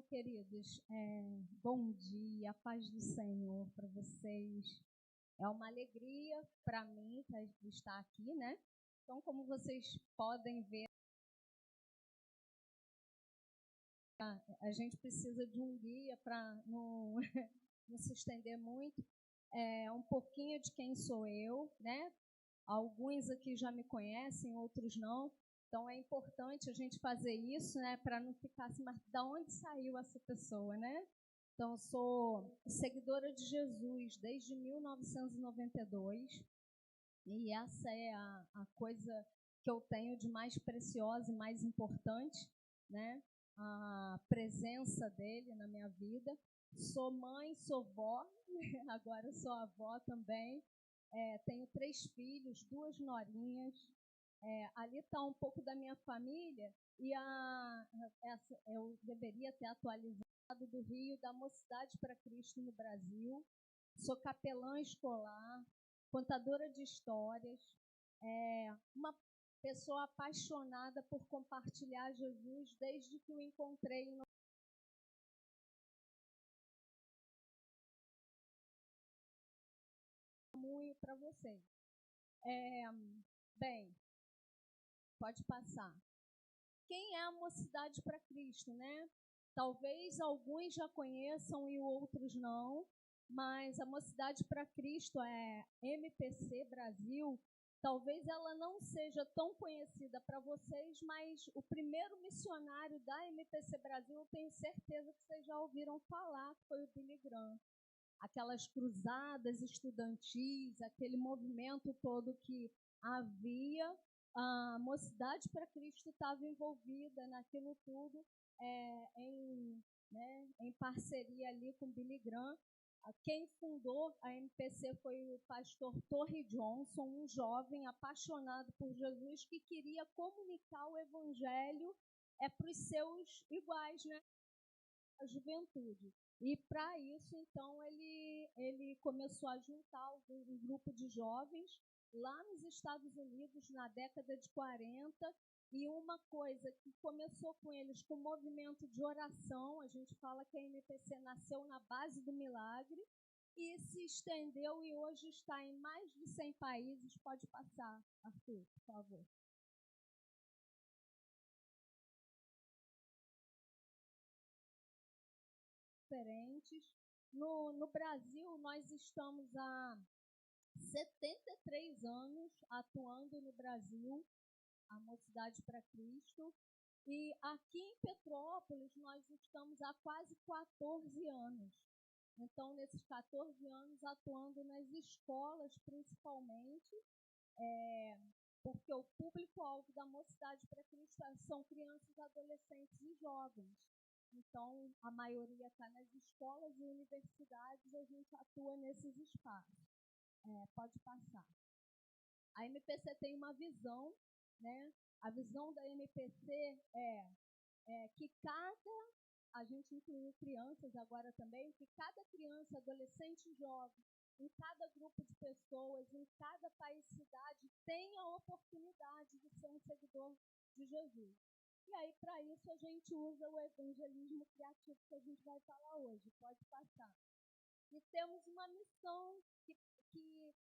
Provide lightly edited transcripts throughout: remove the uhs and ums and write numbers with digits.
Então, queridos, bom dia, paz do Senhor para vocês. É uma alegria para mim estar aqui, né? Então, como vocês podem ver, a gente precisa de um guia para não, não se estender muito. Um pouquinho de quem sou eu, né? Alguns aqui já me conhecem, outros não. Então, é importante a gente fazer isso, né, para não ficar assim, mas de onde saiu essa pessoa, né? Então, eu sou seguidora de Jesus desde 1992 e essa é a coisa que eu tenho de mais preciosa e mais importante, né? A presença dele na minha vida. Sou mãe, sou vó, agora sou avó também. Tenho 3 filhos, 2 norinhas. Ali está um pouco da minha família e eu deveria ter atualizado do Rio, da Mocidade para Cristo no Brasil. Sou capelã escolar, contadora de histórias, uma pessoa apaixonada por compartilhar Jesus desde que o encontrei no testemunho para vocês. Bem, pode passar. Quem é a Mocidade para Cristo, né? Talvez alguns já conheçam e outros não, mas a Mocidade para Cristo é MPC Brasil. Talvez ela não seja tão conhecida para vocês, mas o primeiro missionário da MPC Brasil, eu tenho certeza que vocês já ouviram falar, foi o Billy Graham. Aquelas cruzadas estudantis, aquele movimento todo que havia, a Mocidade para Cristo estava envolvida naquilo tudo, em parceria ali com Billy Graham. Quem fundou a MPC foi o pastor Torrey Johnson, um jovem apaixonado por Jesus que queria comunicar o evangelho para os seus iguais, né? A juventude. E para isso, então, ele começou a juntar um grupo de jovens lá nos Estados Unidos na década de 40, e uma coisa que começou com eles com um movimento de oração, a gente fala que a MPC nasceu na base do milagre, e se estendeu e hoje está em mais de 100 países. Pode passar, Arthur, por favor. Diferentes. No Brasil, nós estamos há 73 anos atuando no Brasil, a Mocidade para Cristo. E aqui em Petrópolis, nós estamos há quase 14 anos. Então, nesses 14 anos, atuando nas escolas, principalmente, porque o público-alvo da Mocidade para Cristo são crianças, adolescentes e jovens. Então, a maioria está nas escolas e universidades, a gente atua nesses espaços. Pode passar. A MPC tem uma visão, né? A visão da MPC que a gente incluiu crianças agora também, que cada criança, adolescente e jovem, em cada grupo de pessoas, em cada país, cidade, tenha a oportunidade de ser um seguidor de Jesus. E aí, para isso, a gente usa o evangelismo criativo que a gente vai falar hoje. Pode passar. E temos uma missão que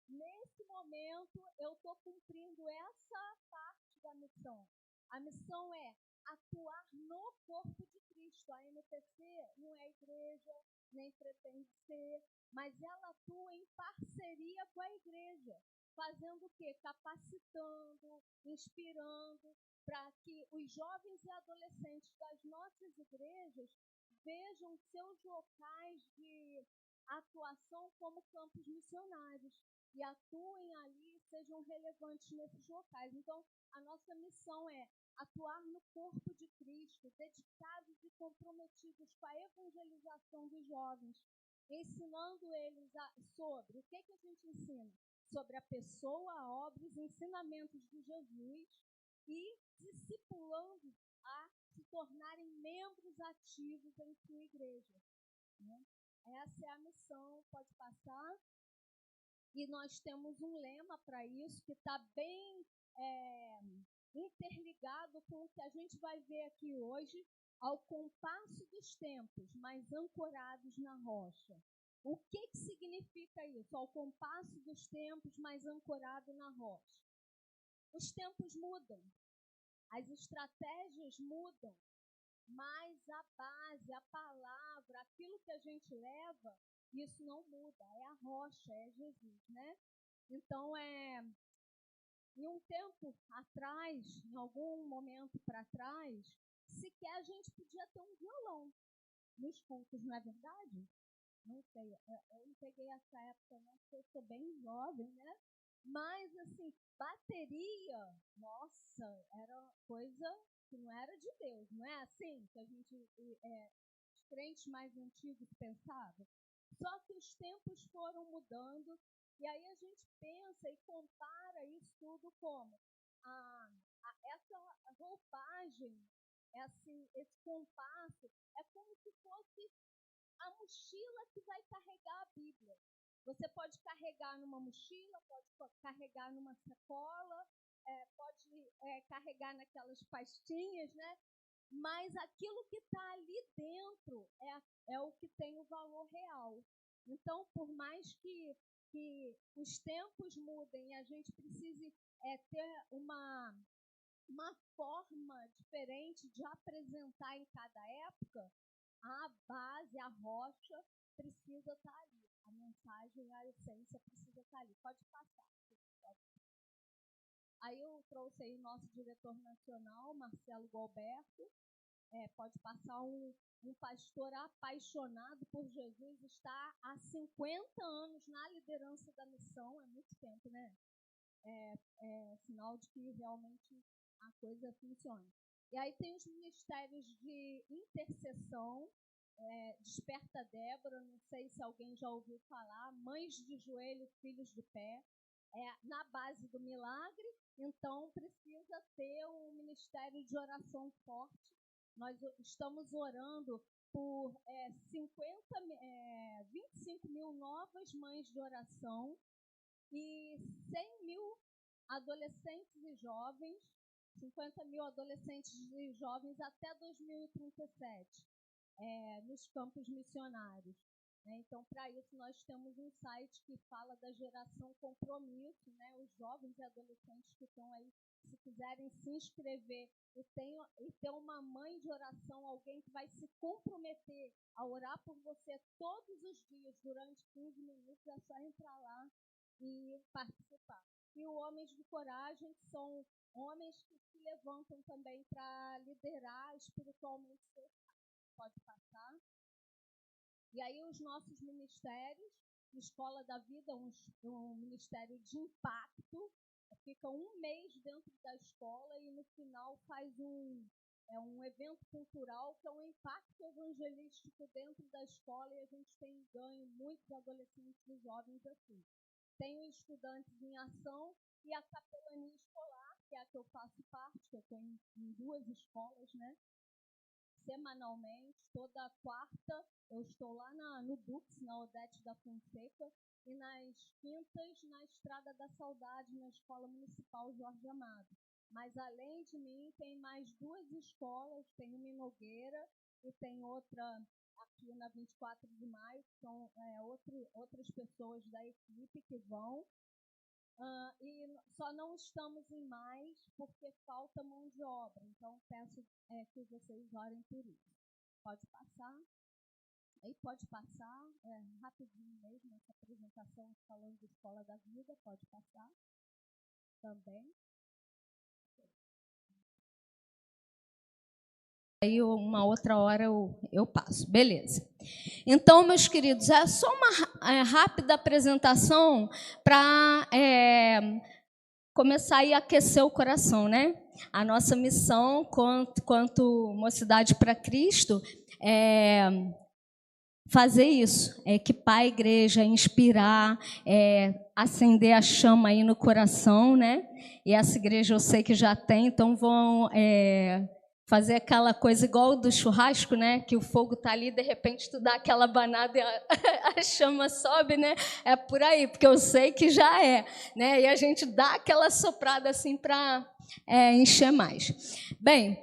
nesse momento, eu estou cumprindo essa parte da missão. A missão é atuar no corpo de Cristo. A MPC não é igreja, nem pretende ser, mas ela atua em parceria com a igreja, fazendo o quê? Capacitando, inspirando, para que os jovens e adolescentes das nossas igrejas vejam seus locais de atuação como campos missionários e atuem ali, sejam relevantes nesses locais. Então, a nossa missão é atuar no corpo de Cristo, dedicados e comprometidos com a evangelização dos jovens, ensinando eles sobre o que a gente ensina? Sobre a pessoa, a obra, os ensinamentos de Jesus e discipulando a se tornarem membros ativos em sua igreja. Né? Essa é a missão, pode passar. E nós temos um lema para isso que está bem interligado com o que a gente vai ver aqui hoje, ao compasso dos tempos, mas ancorados na rocha. O que significa isso? Ao compasso dos tempos, mas ancorado na rocha. Os tempos mudam, as estratégias mudam, mas a base, a palavra, aquilo que a gente leva, isso não muda, é a rocha, é Jesus, né? Então, em um tempo atrás, em algum momento para trás, sequer a gente podia ter um violão nos cultos, não é verdade? Não sei, eu não peguei essa época não, porque eu sou bem jovem, né? Mas, assim, bateria, nossa, era coisa que não era de Deus, não é assim que a gente, os crentes mais antigos pensavam? Só que os tempos foram mudando, e aí a gente pensa e compara isso tudo como essa roupagem, esse compasso, é como se fosse a mochila que vai carregar a Bíblia. Você pode carregar numa mochila, pode carregar numa sacola, pode carregar naquelas pastinhas, né? Mas aquilo que está ali dentro é o que tem o valor real. Então, por mais que os tempos mudem e a gente precise ter uma forma diferente de apresentar em cada época, a base, a rocha, precisa estar ali. A mensagem, a essência precisa estar ali. Pode passar. Aí eu trouxe aí o nosso diretor nacional, Marcelo Galberto. Pode passar um pastor apaixonado por Jesus, está há 50 anos na liderança da missão, é muito tempo, né? É sinal de que realmente a coisa funciona. E aí tem os ministérios de intercessão, Desperta Débora, não sei se alguém já ouviu falar, Mães de Joelho, Filhos de Pé, na base do milagre, então precisa ter um ministério de oração forte. Nós estamos orando por 25 mil novas mães de oração e 100 mil adolescentes e jovens, 50 mil adolescentes e jovens até 2037, nos campos missionários. Então, para isso, nós temos um site que fala da geração compromisso, né? Os jovens e adolescentes que estão aí, se quiserem se inscrever e ter uma mãe de oração, alguém que vai se comprometer a orar por você todos os dias, durante 15 minutos, é só entrar lá e participar. E os Homens de Coragem são homens que se levantam também para liderar espiritualmente seus pais. Pode passar. E aí os nossos ministérios, Escola da Vida, um ministério de impacto, fica um mês dentro da escola e no final faz um evento cultural que é um impacto evangelístico dentro da escola, e a gente tem ganho muitos adolescentes e jovens assim. Tem os Estudantes em Ação e a capelania escolar, que é a que eu faço parte, que eu tenho em 2 escolas, né? Semanalmente, toda quarta, eu estou lá no Dux, na Odete da Fonseca, e nas quintas, na Estrada da Saudade, na Escola Municipal Jorge Amado. Mas, além de mim, tem mais 2 escolas, tem uma em Nogueira e tem outra aqui na 24 de maio, que são outras pessoas da equipe que vão. E só não estamos em mais porque falta mão de obra. Então, peço que vocês orem por isso. Pode passar. Aí pode passar, rapidinho mesmo, essa apresentação falando de Escola da Vida. Pode passar também. Aí uma outra hora eu passo. Beleza. Então, meus queridos, é só uma rápida apresentação para começar a aquecer o coração, né? A nossa missão quanto Mocidade para Cristo é fazer isso, é equipar a igreja, inspirar, acender a chama aí no coração, né? E essa igreja eu sei que já tem, então vão fazer aquela coisa igual do churrasco, né? Que o fogo está ali, de repente tu dá aquela banada e a chama sobe, né? É por aí, porque eu sei que já né? E a gente dá aquela soprada assim para encher mais. Bem,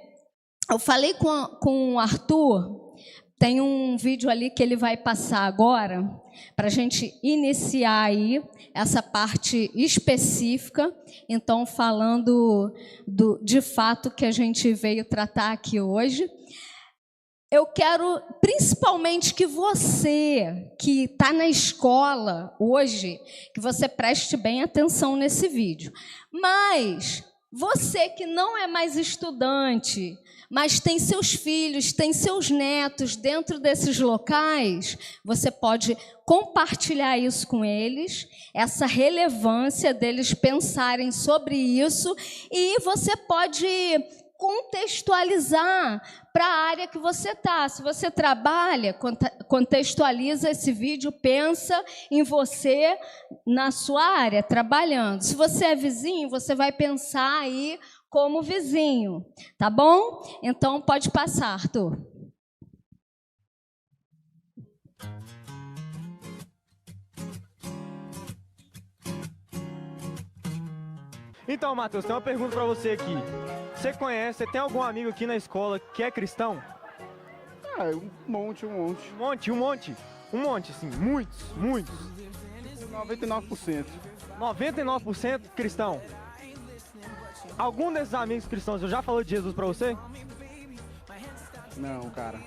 eu falei com o Arthur, tem um vídeo ali que ele vai passar agora, para a gente iniciar aí essa parte específica, então falando de fato que a gente veio tratar aqui hoje. Eu quero principalmente que você, que está na escola hoje, que você preste bem atenção nesse vídeo. Mas você que não é mais estudante, mas tem seus filhos, tem seus netos dentro desses locais, você pode compartilhar isso com eles, essa relevância deles pensarem sobre isso, e você pode contextualizar para a área que você está. Se você trabalha, contextualiza esse vídeo, pensa em você na sua área, trabalhando. Se você é vizinho, você vai pensar aí como vizinho, tá bom? Então, pode passar, Arthur. Então, Matheus, tem uma pergunta para você aqui. Você conhece, você tem algum amigo aqui na escola que é cristão? Um monte. Um monte, sim. Muitos. 99%. 99% cristão. Algum desses amigos cristãos já falou de Jesus para você? Não, cara.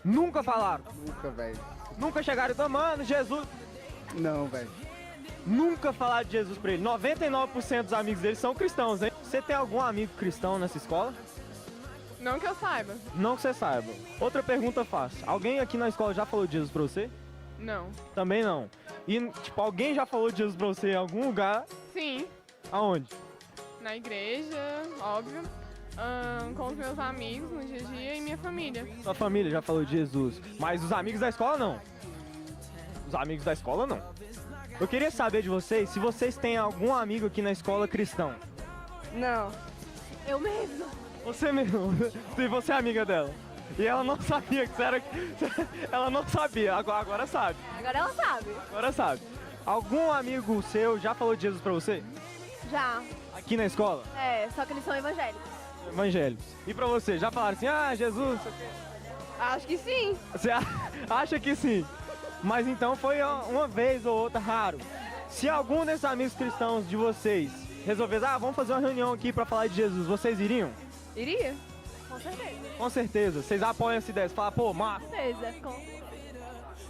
Nunca falaram? Nunca, velho. Nunca chegaram e falaram, mano, Jesus... Não, velho. Nunca falaram de Jesus para ele. 99% dos amigos dele são cristãos, hein? Você tem algum amigo cristão nessa escola? Não que eu saiba. Não que você saiba. Outra pergunta fácil. Alguém aqui na escola já falou de Jesus pra você? Não. Também não. E, tipo, alguém já falou de Jesus pra você em algum lugar? Sim. Aonde? Na igreja, óbvio. Com os meus amigos no dia a dia e minha família. Sua família já falou de Jesus. Mas os amigos da escola não. Os amigos da escola não. Eu queria saber de vocês se vocês têm algum amigo aqui na escola cristão. Não. Eu mesmo. Você mesmo. E você é amiga dela. E ela não sabia que você era... Ela não sabia, agora sabe. Agora ela sabe. Agora sabe. Algum amigo seu já falou de Jesus pra você? Já. Aqui na escola? É, só que eles são evangélicos. Evangélicos. E pra você, já falaram assim, Jesus... Acho que sim. Você acha que sim? Mas então foi uma vez ou outra raro. Se algum desses amigos cristãos de vocês resolvesse, vamos fazer uma reunião aqui pra falar de Jesus, vocês iriam? Iria? Com certeza. Com certeza. Vocês apoiam essa ideia? Você fala, pô, massa. Com certeza.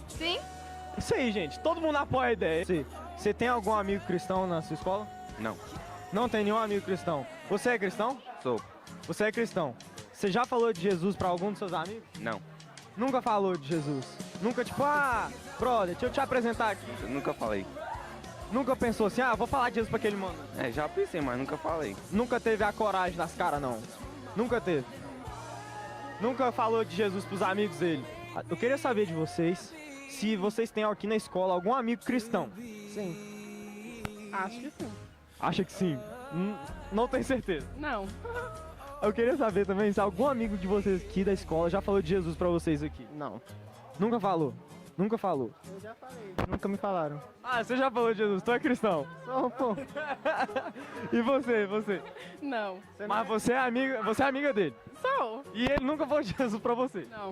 Sim? Isso aí, gente. Todo mundo apoia a ideia. Você tem algum amigo cristão na sua escola? Não. Não tem nenhum amigo cristão. Você é cristão? Sou. Você é cristão. Você já falou de Jesus pra algum dos seus amigos? Não. Nunca falou de Jesus? Nunca tipo, brother, deixa eu te apresentar aqui. Eu nunca falei. Nunca pensou assim, vou falar de Jesus pra aquele mano? Já pensei, mas nunca falei. Nunca teve a coragem das caras, não? Nunca teve? Nunca falou de Jesus pros amigos dele? Eu queria saber de vocês, se vocês têm aqui na escola algum amigo cristão. Sim. Acho que sim. Acha que sim? Não tenho certeza. Não. Eu queria saber também se algum amigo de vocês aqui da escola já falou de Jesus pra vocês aqui. Não. Nunca falou? Nunca falou? Eu já falei. Nunca me falaram. Você já falou de Jesus, tu é cristão? Sou, pô. E você? Não. Mas você é amiga dele? Sou. E ele nunca falou de Jesus pra você? Não.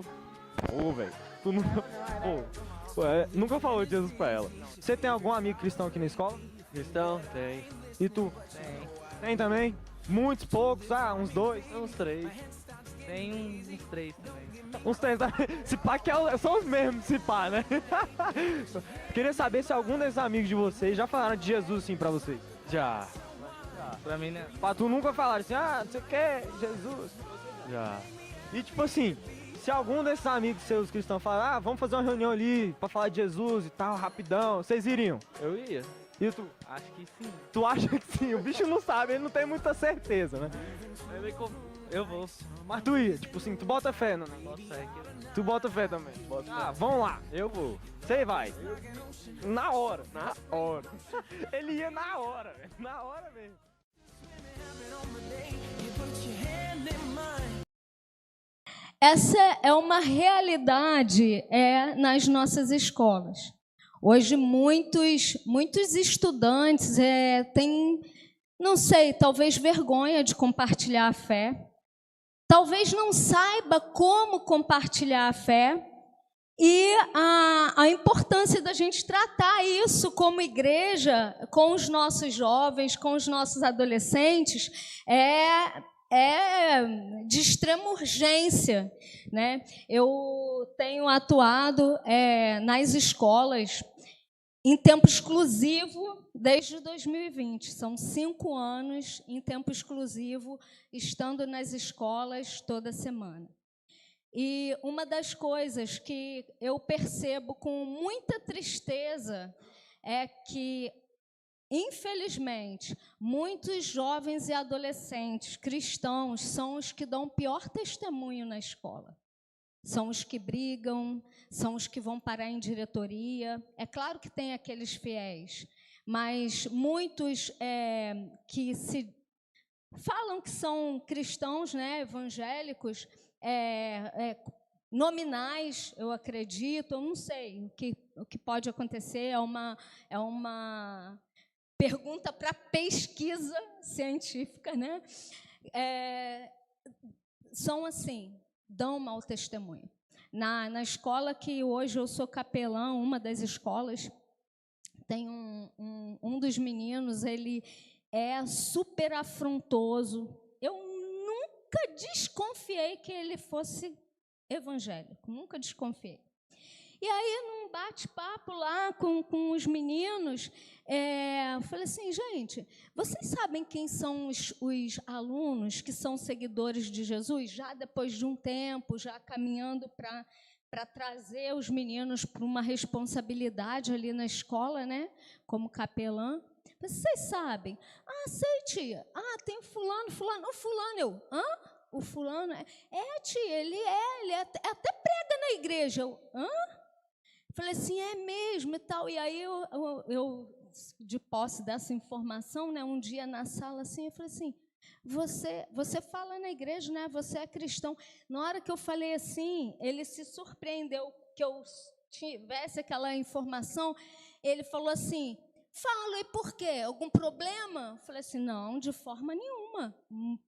Ô, velho, tu nunca... nunca falou de Jesus pra ela. Você tem algum amigo cristão aqui na escola? Cristão? Tem. E tu? Tem. Tem também? Muitos, poucos, uns 2? Uns 3. Tem uns 3 também. Uns 3, se pá que são os mesmos, se pá, né? Queria saber se algum desses amigos de vocês já falaram de Jesus assim pra vocês. Já. Pra mim, né? Pra tu nunca falaram assim, você quer Jesus? Já. E tipo assim, se algum desses amigos seus cristãos falar, vamos fazer uma reunião ali pra falar de Jesus e tal, rapidão, vocês iriam? Eu ia. E tu? Acho que sim. Tu acha que sim? O bicho não sabe, ele não tem muita certeza, né? Eu vou. Mas tu ia, tipo assim, tu bota fé no negócio. Bota fé aqui. Tu bota fé também. Bota fé. Vamos lá. Eu vou. Você vai. Na hora. Ele ia na hora, velho. Na hora mesmo. Essa é uma realidade nas nossas escolas. Hoje, muitos estudantes têm, não sei, talvez vergonha de compartilhar a fé. talvez não saiba como compartilhar a fé, e a importância da gente tratar isso como igreja, com os nossos jovens, com os nossos adolescentes, é de extrema urgência, né? Eu tenho atuado nas escolas em tempo exclusivo desde 2020. São 5 anos em tempo exclusivo, estando nas escolas toda semana. E uma das coisas que eu percebo com muita tristeza é que, infelizmente, muitos jovens e adolescentes cristãos são os que dão o pior testemunho na escola. São os que brigam, são os que vão parar em diretoria. É claro que tem aqueles fiéis, mas muitos que se falam que são cristãos, né, evangélicos, nominais, eu acredito, eu não sei o que pode acontecer, é uma pergunta para pesquisa científica, né? São assim, dão mau testemunho. Na escola que hoje eu sou capelã, uma das escolas, tem um dos meninos, ele é super afrontoso. Eu nunca desconfiei que ele fosse evangélico, nunca desconfiei. E aí, num bate-papo lá com os meninos, eu falei assim, gente, vocês sabem quem são os alunos que são seguidores de Jesus? Já depois de um tempo, já caminhando para trazer os meninos para uma responsabilidade ali na escola, né, como capelã. Vocês sabem? Ah, sei, tia. Ah, tem fulano. O fulano, eu, hã? O fulano tia, ele até prega na igreja. Eu, hã? Falei assim, é mesmo e tal. E aí eu de posse dessa informação, né, um dia na sala assim, eu falei assim, você fala na igreja, né? Você é cristão. Na hora que eu falei assim, ele se surpreendeu que eu tivesse aquela informação. Ele falou assim, falo, e por quê? Algum problema? Eu falei assim, não, de forma nenhuma.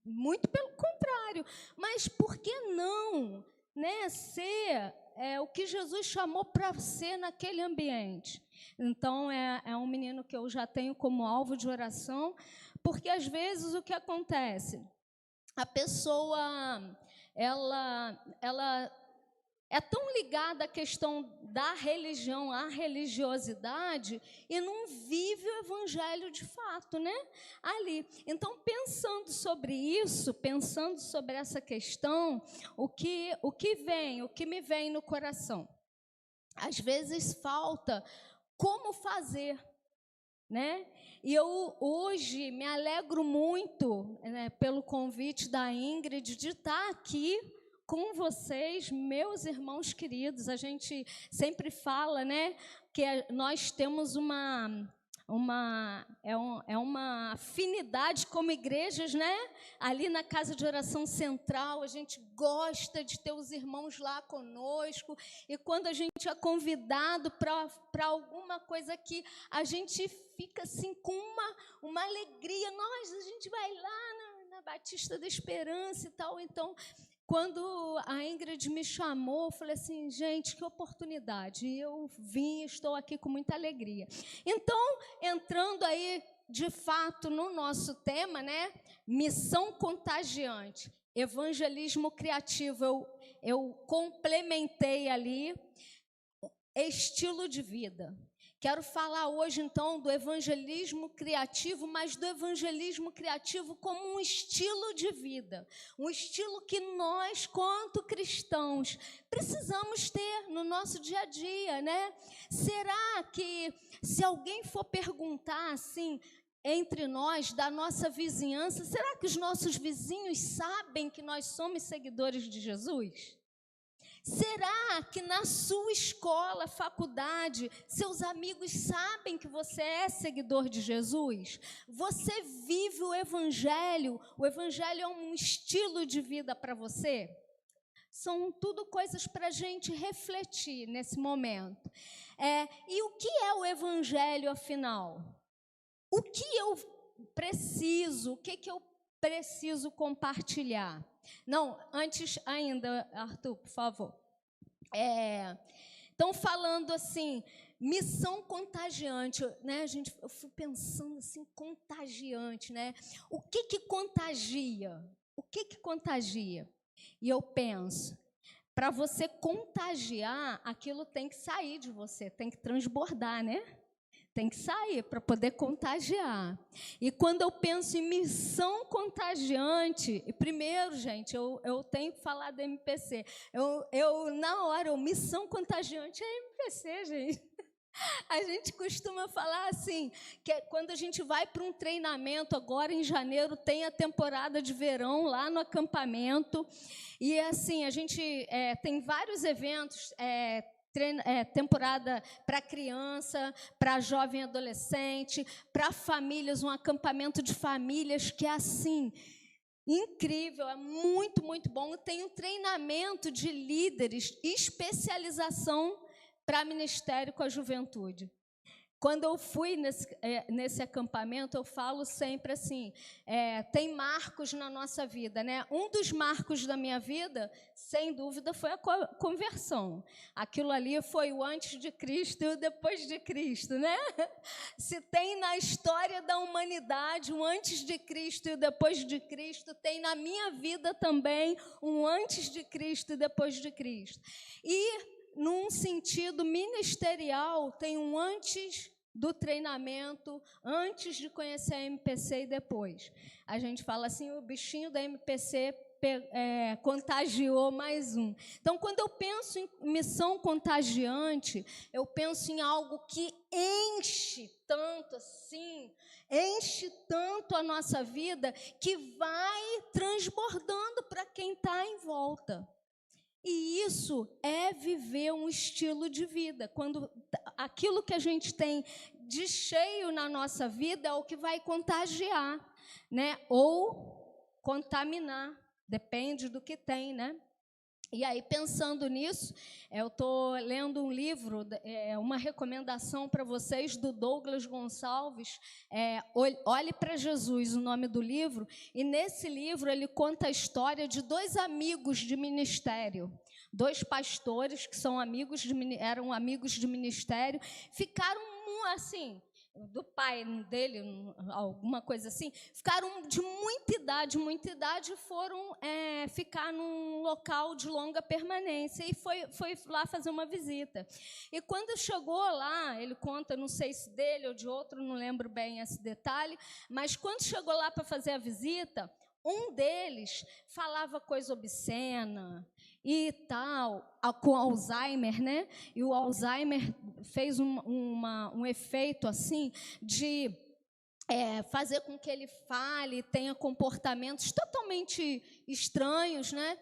Muito pelo contrário. Mas por que não, né, ser o que Jesus chamou para ser naquele ambiente? Então, é um menino que eu já tenho como alvo de oração, porque, às vezes, o que acontece? A pessoa, ela é tão ligada à questão da religião, à religiosidade, e não vive o evangelho de fato, né? Ali. Então, pensando sobre isso, pensando sobre essa questão, o que me vem no coração? Às vezes falta como fazer, né? E eu hoje me alegro muito, né, pelo convite da Ingrid de estar aqui com vocês, meus irmãos queridos. A gente sempre fala, né, que nós temos uma afinidade como igrejas, né? Ali na Casa de Oração Central, a gente gosta de ter os irmãos lá conosco, e quando a gente é convidado para alguma coisa aqui, a gente fica assim com uma alegria. A gente vai lá na Batista da Esperança e tal. Então, quando a Ingrid me chamou, eu falei assim, gente, que oportunidade. E eu vim, estou aqui com muita alegria. Então, entrando aí, de fato, no nosso tema, né? Missão contagiante, evangelismo criativo. Eu complementei ali, estilo de vida. Quero falar hoje, então, do evangelismo criativo, mas do evangelismo criativo como um estilo de vida, um estilo que nós, quanto cristãos, precisamos ter no nosso dia a dia, né? Será que, se alguém for perguntar, assim, entre nós, da nossa vizinhança, será que os nossos vizinhos sabem que nós somos seguidores de Jesus? Será que na sua escola, faculdade, seus amigos sabem que você é seguidor de Jesus? Você vive o Evangelho? O Evangelho é um estilo de vida para você? São tudo coisas para a gente refletir nesse momento. E o que é o Evangelho, afinal? O que eu preciso, o que eu preciso compartilhar? Não, antes ainda, Arthur, por favor. Estão falando assim, missão contagiante, né? Eu fui pensando assim, contagiante, né? O que contagia? O que contagia? E eu penso, para você contagiar, aquilo tem que sair de você, tem que transbordar, né? Tem que sair para poder contagiar. E quando eu penso em missão contagiante, primeiro, gente, eu tenho que falar da MPC. Na hora, missão contagiante é MPC, gente. A gente costuma falar assim, que quando a gente vai para um treinamento, agora em janeiro tem a temporada de verão lá no acampamento, e assim, a gente tem vários eventos, temporada para criança, para jovem adolescente, para famílias, um acampamento de famílias que é assim, incrível, é muito, muito bom. Tem um treinamento de líderes, especialização para ministério com a juventude. Quando eu fui nesse acampamento, eu falo sempre assim, tem marcos na nossa vida, né? Um dos marcos da minha vida, sem dúvida, foi a conversão. Aquilo ali foi o antes de Cristo e o depois de Cristo, né? Se tem na história da humanidade um antes de Cristo e o depois de Cristo, tem na minha vida também um antes de Cristo e depois de Cristo. E num sentido ministerial, tem um antes do treinamento, antes de conhecer a MPC e depois. A gente fala assim, o bichinho da MPC contagiou mais um. Então, quando eu penso em missão contagiante, eu penso em algo que enche tanto assim, enche tanto a nossa vida, que vai transbordando para quem está em volta. E isso é viver um estilo de vida. Quando aquilo que a gente tem de cheio na nossa vida é o que vai contagiar, né? Ou contaminar, depende do que tem, né? E aí, pensando nisso, eu estou lendo um livro, uma recomendação para vocês, do Douglas Gonçalves, Olhe para Jesus, o nome do livro, e nesse livro ele conta a história de dois amigos de ministério, dois pastores que eram amigos de ministério, ficaram assim, do pai dele, alguma coisa assim, ficaram de muita idade, foram ficar num local de longa permanência, e foi lá fazer uma visita. E quando chegou lá, ele conta, não sei se dele ou de outro, não lembro bem esse detalhe, mas quando chegou lá para fazer a visita, um deles falava coisa obscena e tal, com Alzheimer, né? E o Alzheimer fez um efeito assim de fazer com que ele fale, tenha comportamentos totalmente estranhos, né?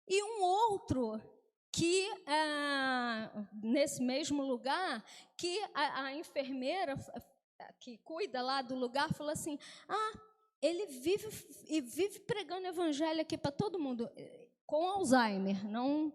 E um outro que, nesse mesmo lugar, que a enfermeira que cuida lá do lugar falou assim, ele vive pregando evangelho aqui para todo mundo, com Alzheimer, não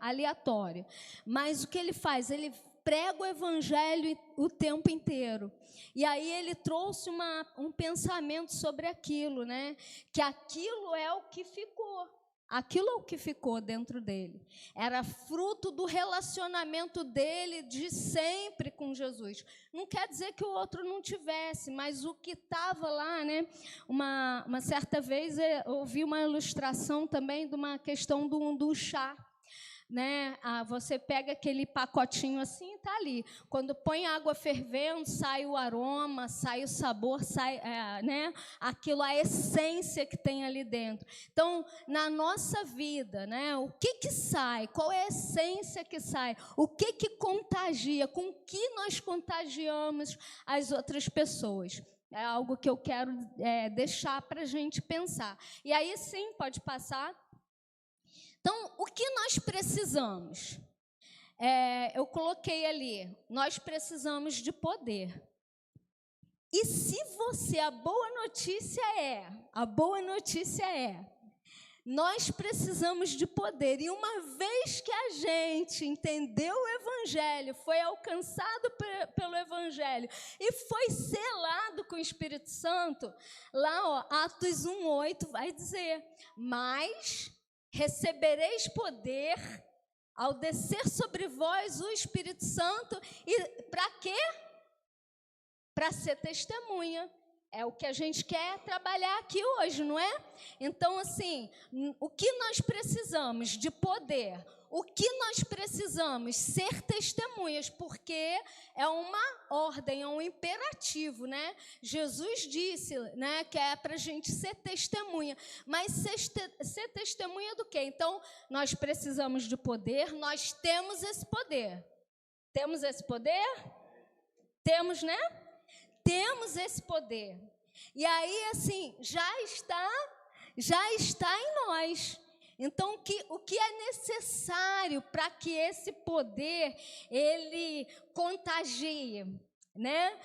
aleatório. Mas o que ele faz? Ele prega o evangelho o tempo inteiro. E aí ele trouxe um pensamento sobre aquilo, né? Que aquilo é o que ficou. Aquilo é o que ficou dentro dele. Era fruto do relacionamento dele de sempre com Jesus. Não quer dizer que o outro não tivesse, mas o que estava lá, né? Uma certa vez eu ouvi uma ilustração também de uma questão do chá. Né? Você pega aquele pacotinho assim e está ali. Quando põe água fervendo, sai o aroma, sai o sabor, sai né? Aquilo, a essência que tem ali dentro. Então, na nossa vida, né? O que sai? Qual é a essência que sai? O que contagia? Com que nós contagiamos as outras pessoas? É algo que eu quero deixar para a gente pensar. E aí, sim, pode passar. Então, o que nós precisamos? Eu coloquei ali, nós precisamos de poder. E se você, a boa notícia é, Nós precisamos de poder. E uma vez que a gente entendeu o Evangelho, foi alcançado pelo Evangelho e foi selado com o Espírito Santo, lá, ó, Atos 1:8 vai dizer: mas recebereis poder ao descer sobre vós o Espírito Santo. E para quê? Para ser testemunha. É o que a gente quer trabalhar aqui hoje, não é? Então, assim, o que nós precisamos de poder? O que nós precisamos? Ser testemunhas, porque é uma ordem, é um imperativo, né? Jesus disse, né, que é para a gente ser testemunha. Mas ser testemunha do quê? Então, nós precisamos de poder, nós temos esse poder. Temos esse poder? Temos, né? Temos esse poder. E aí, assim, já está em nós. Então, o que é necessário para que esse poder, ele contagie, né?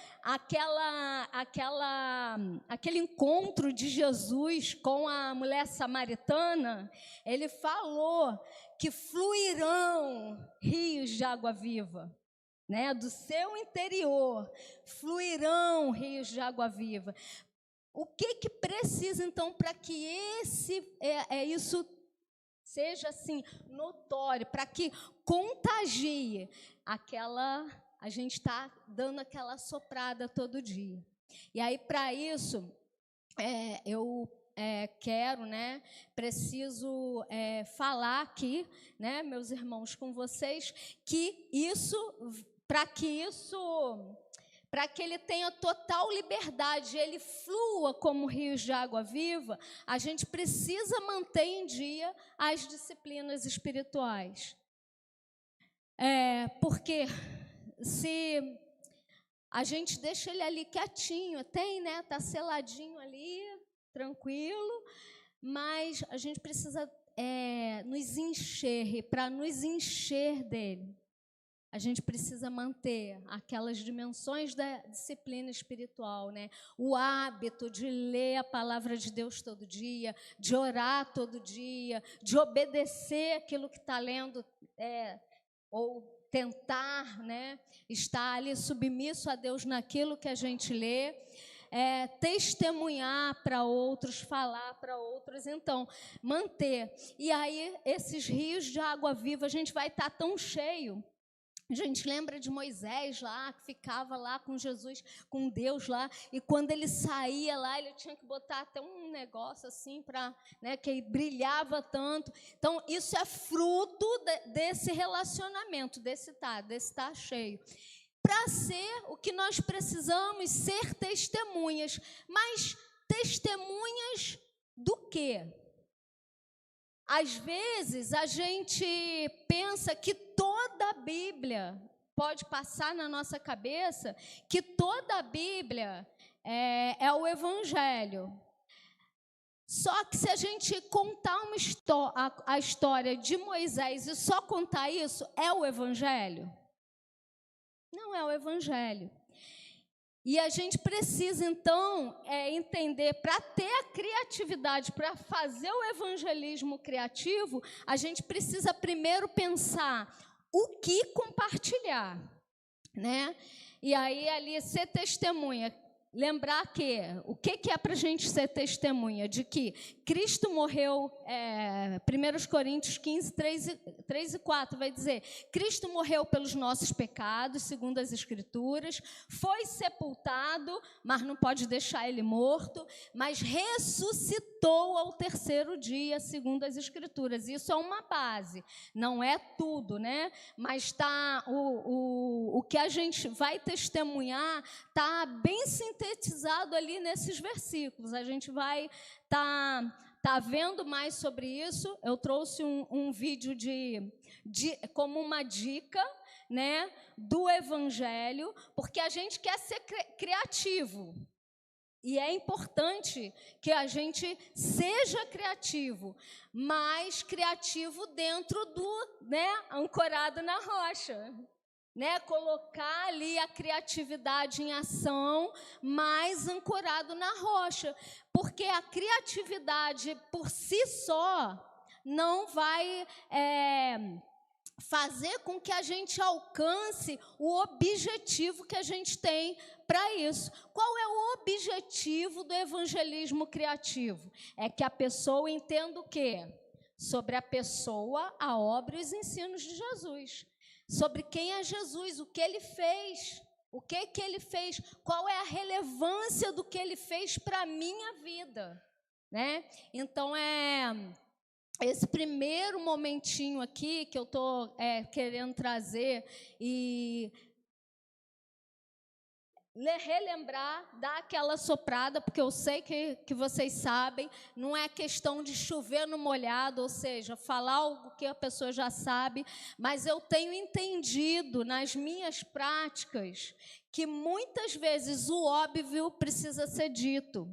Aquele encontro de Jesus com a mulher samaritana, ele falou que fluirão rios de água viva. Né, do seu interior fluirão rios de água viva. O que precisa, então, para que isso seja assim notório, para que contagie a gente está dando aquela soprada todo dia. E aí, para isso, eu quero, né, preciso falar aqui, né, meus irmãos, com vocês, que isso, para que ele tenha total liberdade, ele flua como rios de água viva, a gente precisa manter em dia as disciplinas espirituais. Porque se a gente deixa ele ali quietinho, né, tá seladinho ali, tranquilo, mas a gente precisa nos encher, e para nos encher dele, a gente precisa manter aquelas dimensões da disciplina espiritual, né? O hábito de ler a palavra de Deus todo dia, de orar todo dia, de obedecer aquilo que está lendo, ou tentar, né, estar ali submisso a Deus naquilo que a gente lê, testemunhar para outros, falar para outros, então, manter. E aí, esses rios de água viva, a gente vai estar tão cheio. A gente lembra de Moisés lá, que ficava lá com Jesus, com Deus lá, e quando ele saía lá, ele tinha que botar até um negócio assim, né, que brilhava tanto. Então, isso é fruto desse relacionamento, desse estar cheio. Para ser o que nós precisamos, ser testemunhas. Mas testemunhas do quê? Às vezes, a gente pensa que toda a Bíblia, pode passar na nossa cabeça, que toda a Bíblia é o Evangelho. Só que se a gente contar a história de Moisés e só contar isso, é o Evangelho? Não é o Evangelho. E a gente precisa, então, entender, para ter a criatividade, para fazer o evangelismo criativo, a gente precisa primeiro pensar o que compartilhar, né? E aí, ali, ser testemunha. Lembrar que, o que é para a gente ser testemunha? De que Cristo morreu, 1 Coríntios 15, 3 e 4, vai dizer, Cristo morreu pelos nossos pecados, segundo as Escrituras, foi sepultado, mas não pode deixar ele morto, mas ressuscitou ao terceiro dia, segundo as Escrituras. Isso é uma base, não é tudo, né? Mas o que a gente vai testemunhar está bem sintetizado ali nesses versículos. A gente vai tá vendo mais sobre isso. Eu trouxe um vídeo como uma dica, né, do Evangelho, porque a gente quer ser criativo. E é importante que a gente seja criativo, mas criativo dentro do, né, ancorado na rocha. né, colocar ali a criatividade em ação, mas ancorado na rocha, porque a criatividade por si só não vai fazer com que a gente alcance o objetivo que a gente tem para isso. Qual é o objetivo do evangelismo criativo? É que a pessoa entenda o quê? Sobre a pessoa, a obra e os ensinos de Jesus. Sobre quem é Jesus, o que ele fez, o que ele fez, qual é a relevância do que ele fez para a minha vida, né? Então, esse primeiro momentinho aqui que eu estou querendo trazer e relembrar, dar aquela soprada, porque eu sei que vocês sabem, não é questão de chover no molhado, ou seja, falar algo que a pessoa já sabe, mas eu tenho entendido nas minhas práticas que muitas vezes o óbvio precisa ser dito.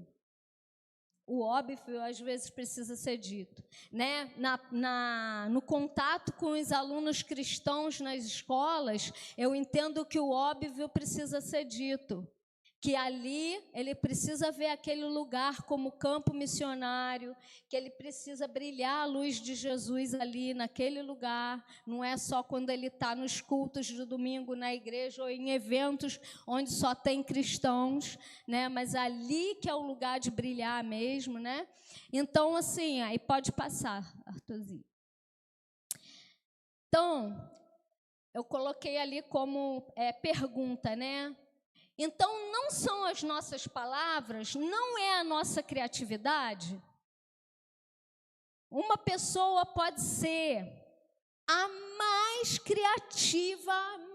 O óbvio, às vezes, precisa ser dito, né? No contato com os alunos cristãos nas escolas, eu entendo que o óbvio precisa ser dito, que ali ele precisa ver aquele lugar como campo missionário, que ele precisa brilhar a luz de Jesus ali naquele lugar, não é só quando ele está nos cultos do domingo na igreja ou em eventos onde só tem cristãos, né? Mas ali que é o lugar de brilhar mesmo, né? Então, assim, aí pode passar, Arthurzinho. Então, eu coloquei ali como pergunta, né? Então, não são as nossas palavras, não é a nossa criatividade? Uma pessoa pode ser a mais criativa,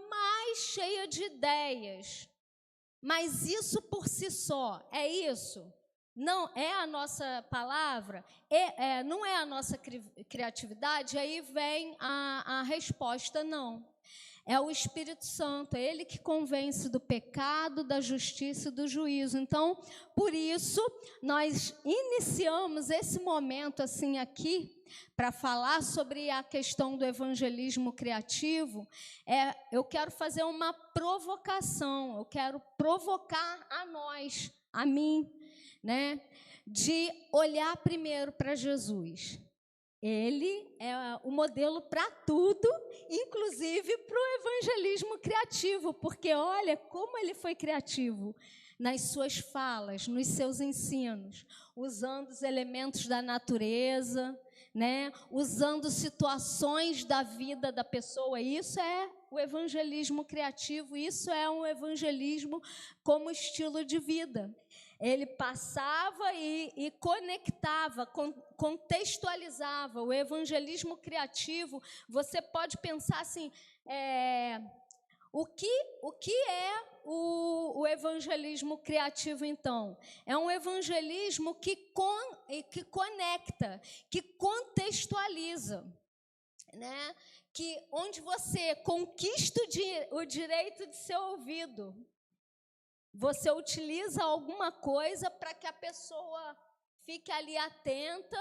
mais cheia de ideias, mas isso por si só, é isso? Não é a nossa palavra? Não é a nossa criatividade? Aí vem a resposta, não. É o Espírito Santo, é Ele que convence do pecado, da justiça e do juízo. Então, por isso, nós iniciamos esse momento assim aqui, para falar sobre a questão do evangelismo criativo. Eu quero fazer uma provocação, eu quero provocar a nós, a mim, né, de olhar primeiro para Jesus. Ele é o modelo para tudo, inclusive para o evangelismo criativo, porque olha como ele foi criativo nas suas falas, nos seus ensinos, usando os elementos da natureza, né? Usando situações da vida da pessoa. Isso é o evangelismo criativo, isso é um evangelismo como estilo de vida. Ele passava e conectava, contextualizava. O evangelismo criativo, você pode pensar assim, o que é o evangelismo criativo, então? É um evangelismo que conecta, que contextualiza, né? Onde você conquista o direito de ser ouvido. Você utiliza alguma coisa para que a pessoa fique ali atenta,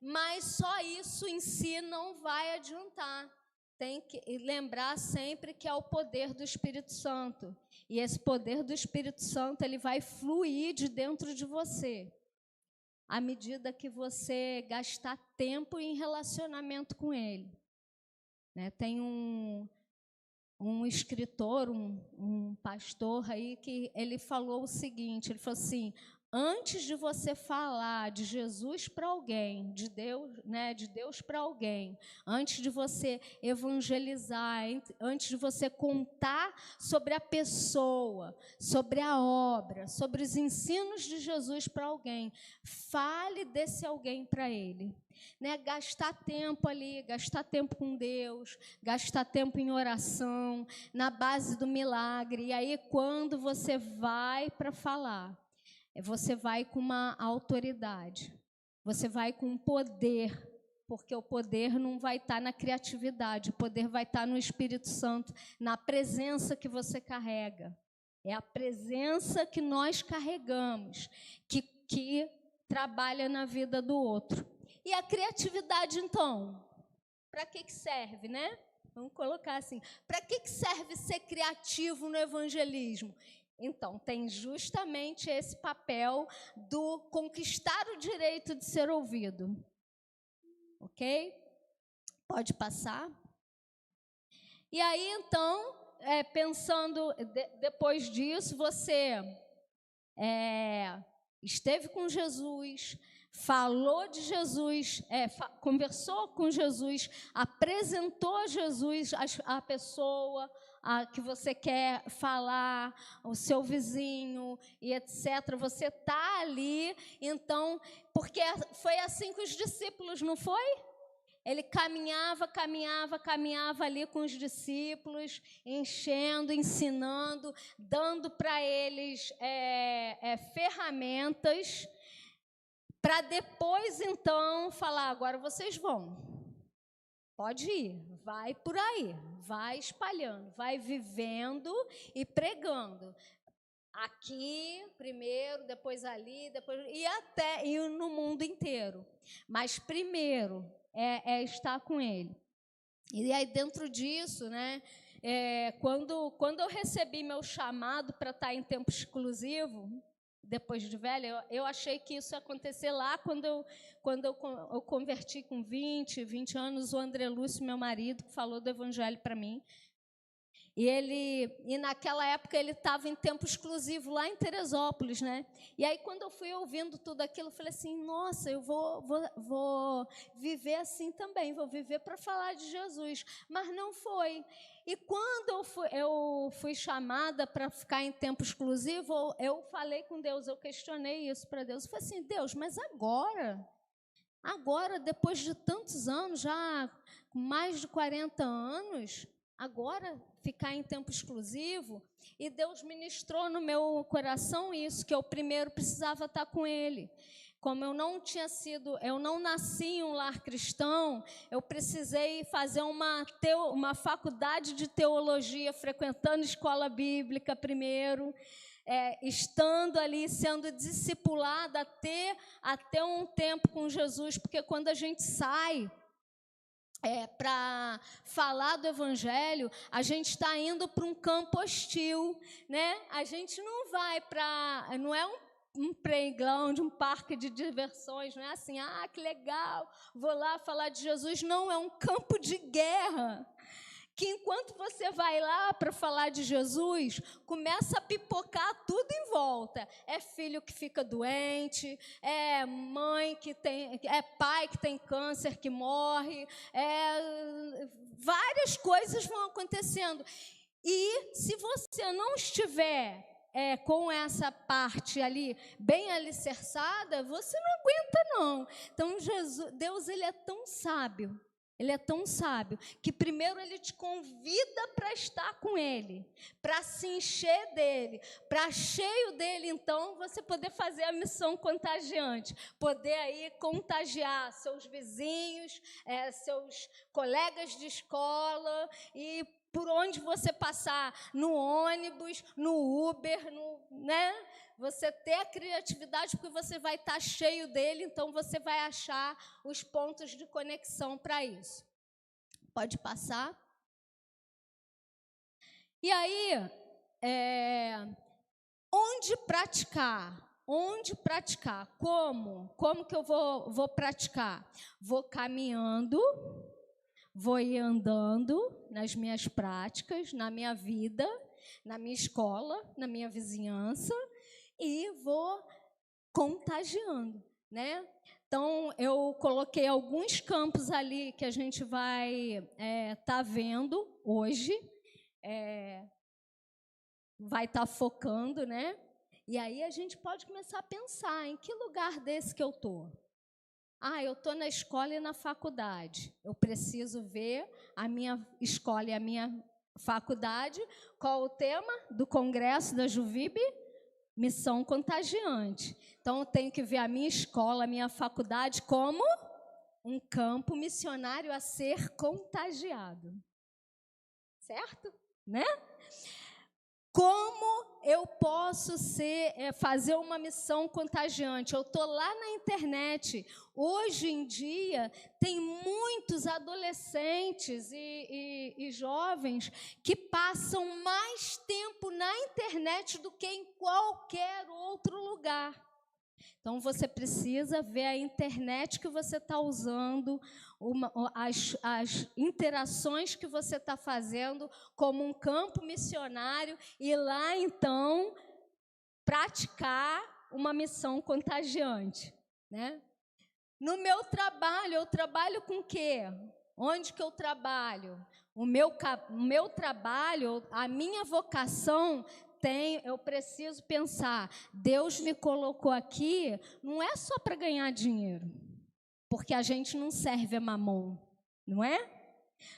mas só isso em si não vai adiantar. Tem que lembrar sempre que é o poder do Espírito Santo. E esse poder do Espírito Santo, ele vai fluir de dentro de você, à medida que você gastar tempo em relacionamento com ele. Né? Tem um escritor, um pastor aí, que ele falou o seguinte, ele falou assim, antes de você falar de Jesus para alguém, de Deus, né, de Deus para alguém, antes de você evangelizar, antes de você contar sobre a pessoa, sobre a obra, sobre os ensinos de Jesus para alguém, fale desse alguém para ele. Né, gastar tempo ali, gastar tempo com Deus, gastar tempo em oração, na base do milagre. E aí, quando você vai para falar, você vai com uma autoridade, você vai com um poder, porque o poder não vai estar na criatividade, o poder vai estar no Espírito Santo, na presença que você carrega. É a presença que nós carregamos, que trabalha na vida do outro. E a criatividade, então, para que serve, né? Vamos colocar assim. Para que serve ser criativo no evangelismo? Então, tem justamente esse papel do conquistar o direito de ser ouvido. Ok? Pode passar. E aí, então, pensando, depois disso, você esteve com Jesus, falou de Jesus, conversou com Jesus, apresentou Jesus à pessoa que você quer falar, o seu vizinho e etc. Você está ali, então, porque foi assim com os discípulos, não foi? Ele caminhava ali com os discípulos, enchendo, ensinando, dando para eles ferramentas, para depois, então, falar, agora vocês vão. Pode ir, vai por aí, vai espalhando, vai vivendo e pregando. Aqui, primeiro, depois ali, depois e no mundo inteiro. Mas primeiro estar com ele. E aí, dentro disso, né, quando eu recebi meu chamado para estar em tempo exclusivo, depois de velha, eu achei que isso ia acontecer lá quando eu converti com 20 anos, o André Lúcio, meu marido, que falou do evangelho para mim. E naquela época ele estava em tempo exclusivo lá em Teresópolis, né? E aí, quando eu fui ouvindo tudo aquilo, eu falei assim, nossa, eu vou viver assim também, vou viver para falar de Jesus. Mas não foi. E quando eu fui chamada para ficar em tempo exclusivo, eu falei com Deus, eu questionei isso para Deus. Eu falei assim, Deus, mas agora, depois de tantos anos, já com mais de 40 anos, agora ficar em tempo exclusivo? E Deus ministrou no meu coração isso, que eu primeiro precisava estar com Ele. Como eu não nasci em um lar cristão, eu precisei fazer uma faculdade de teologia, frequentando escola bíblica primeiro, estando ali, sendo discipulada até um tempo com Jesus, porque quando a gente sai para falar do evangelho, a gente está indo para um campo hostil, né? A gente não vai não é um playground, um parque de diversões, não é assim, que legal, vou lá falar de Jesus. Não, é um campo de guerra, que enquanto você vai lá para falar de Jesus, começa a pipocar tudo em volta. É filho que fica doente, é pai que tem câncer, que morre, várias coisas vão acontecendo. E se você não estiver com essa parte ali bem alicerçada, você não aguenta, não. Então, Deus, ele é tão sábio. Ele é tão sábio que primeiro ele te convida para estar com ele, para se encher dele, para cheio dele, então, você poder fazer a missão contagiante, poder aí contagiar seus vizinhos, seus colegas de escola e por onde você passar, no ônibus, no Uber, né? Você ter a criatividade, porque você vai estar cheio dele, então você vai achar os pontos de conexão para isso. Pode passar. E aí, onde praticar? Onde praticar? Como? Como que eu vou praticar? Vou caminhando, vou ir andando nas minhas práticas, na minha vida, na minha escola, na minha vizinhança, e vou contagiando, né? Então, eu coloquei alguns campos ali que a gente vai estar vendo hoje, vai estar focando, né? E aí a gente pode começar a pensar em que lugar desse que eu estou. Eu estou na escola e na faculdade. Eu preciso ver a minha escola e a minha faculdade. Qual o tema do congresso da Juvib? Missão contagiante. Então, eu tenho que ver a minha escola, a minha faculdade como um campo missionário a ser contagiado. Certo? Né? Como eu posso fazer uma missão contagiante. Eu estou lá na internet. Hoje em dia, tem muitos adolescentes e jovens que passam mais tempo na internet do que em qualquer outro lugar. Então, você precisa ver a internet que você está usando, as interações que você está fazendo como um campo missionário e lá, então, praticar uma missão contagiante, né? No meu trabalho, eu trabalho com o quê? Onde que eu trabalho? O meu trabalho, a minha vocação, eu preciso pensar, Deus me colocou aqui, não é só para ganhar dinheiro, porque a gente não serve a mamon, não é?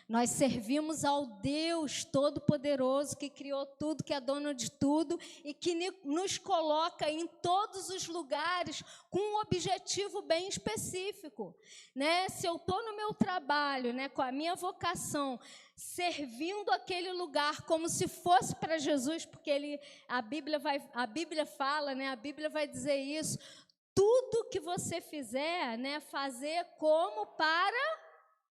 Nós servimos ao Deus Todo-Poderoso, que criou tudo, que é dono de tudo, e que nos coloca em todos os lugares com um objetivo bem específico, né? Se eu estou no meu trabalho, né, com a minha vocação, servindo aquele lugar como se fosse para Jesus, porque a Bíblia fala, né, a Bíblia vai dizer isso, tudo que você fizer, né, fazer como para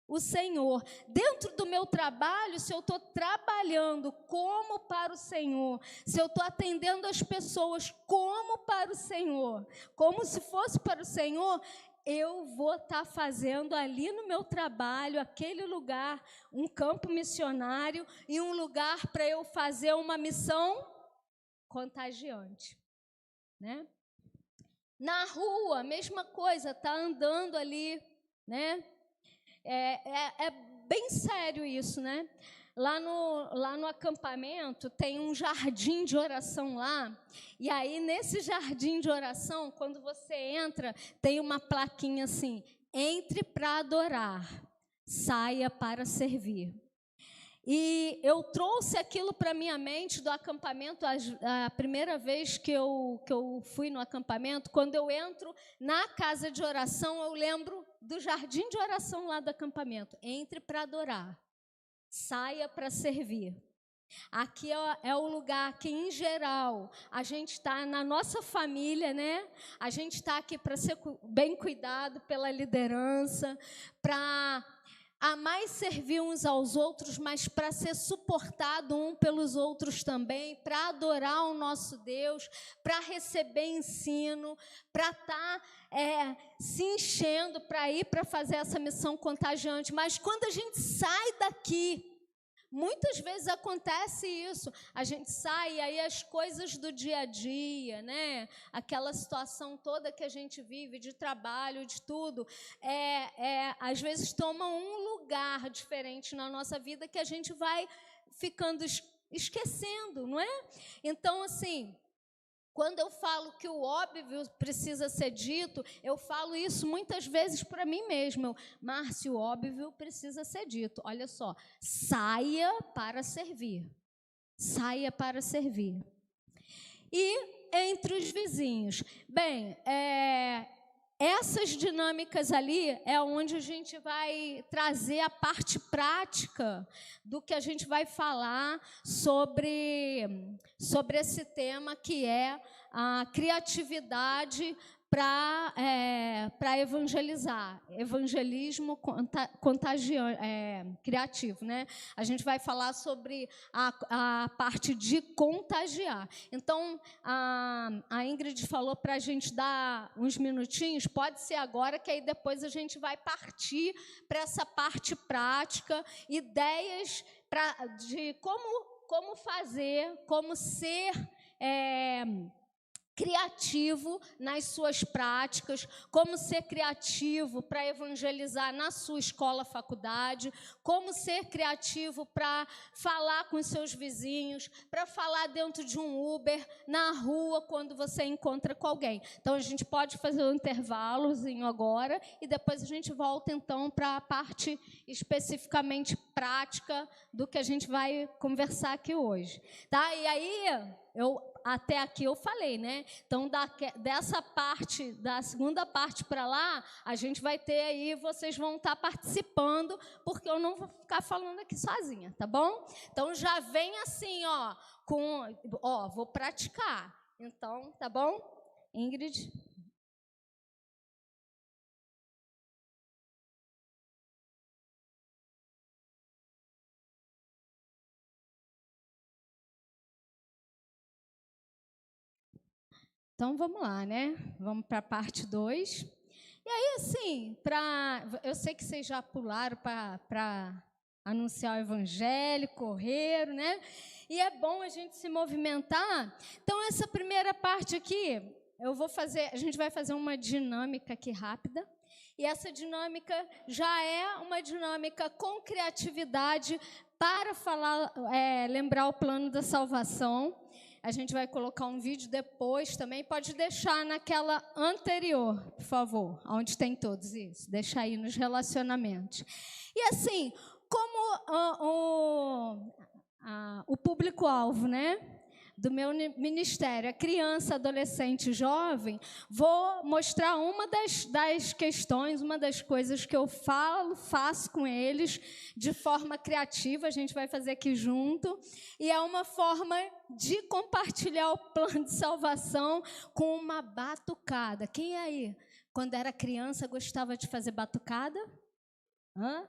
o Senhor. Dentro do meu trabalho, se eu estou trabalhando como para o Senhor, se eu estou atendendo as pessoas como para o Senhor, como se fosse para o Senhor, eu vou estar fazendo ali no meu trabalho, aquele lugar, um campo missionário e um lugar para eu fazer uma missão contagiante, né? Na rua, mesma coisa, está andando ali, né? É bem sério isso, né? Lá no acampamento tem um jardim de oração lá, e aí nesse jardim de oração, quando você entra, tem uma plaquinha assim, entre para adorar, saia para servir. E eu trouxe aquilo para minha mente do acampamento, a primeira vez que eu fui no acampamento, quando eu entro na casa de oração, eu lembro do jardim de oração lá do acampamento. Entre para adorar, saia para servir. Aqui é o lugar que, em geral, a gente está na nossa família, né? A gente está aqui para ser bem cuidado pela liderança, para amar e servir uns aos outros, mas para ser suportado um pelos outros também, para adorar o nosso Deus, para receber ensino, para estar se enchendo para ir para fazer essa missão contagiante. Mas quando a gente sai daqui, muitas vezes acontece isso, a gente sai e aí as coisas do dia a dia, né? Aquela situação toda que a gente vive, de trabalho, de tudo, às vezes toma um lugar diferente na nossa vida que a gente vai ficando esquecendo, não é? Então, assim, quando eu falo que o óbvio precisa ser dito, eu falo isso muitas vezes para mim mesma. Márcio, o óbvio precisa ser dito. Olha só, saia para servir. Saia para servir. E entre os vizinhos. Bem, essas dinâmicas ali é onde a gente vai trazer a parte prática do que a gente vai falar sobre esse tema, que é a criatividade para evangelizar, evangelismo criativo, né? A gente vai falar sobre a parte de contagiar. Então, a Ingrid falou para a gente dar uns minutinhos, pode ser agora, que aí depois a gente vai partir para essa parte prática, ideias de como fazer, como ser criativo nas suas práticas, como ser criativo para evangelizar na sua escola, faculdade, como ser criativo para falar com os seus vizinhos, para falar dentro de um Uber, na rua, quando você encontra com alguém. Então, a gente pode fazer um intervalozinho agora e depois a gente volta, então, para a parte especificamente prática do que a gente vai conversar aqui hoje. Tá? E aí, eu até aqui eu falei, né? Então, dessa parte, da segunda parte para lá, a gente vai ter aí, vocês vão estar participando, porque eu não vou ficar falando aqui sozinha, tá bom? Então, já vem assim, vou praticar. Então, tá bom? Ingrid? Então, vamos lá, né? Vamos para a parte 2. E aí, assim, eu sei que vocês já pularam para anunciar o evangelho, correram, né? E é bom a gente se movimentar. Então, essa primeira parte aqui, a gente vai fazer uma dinâmica aqui rápida. E essa dinâmica já é uma dinâmica com criatividade para lembrar o plano da salvação. A gente vai colocar um vídeo depois também. Pode deixar naquela anterior, por favor, onde tem todos isso. Deixa aí nos relacionamentos. E assim, como o público-alvo, né, do meu ministério é criança, adolescente, jovem, vou mostrar uma das questões, uma das coisas que eu faço com eles de forma criativa, a gente vai fazer aqui junto, e é uma forma de compartilhar o plano de salvação com uma batucada. Quem aí, quando era criança, gostava de fazer batucada? Hã?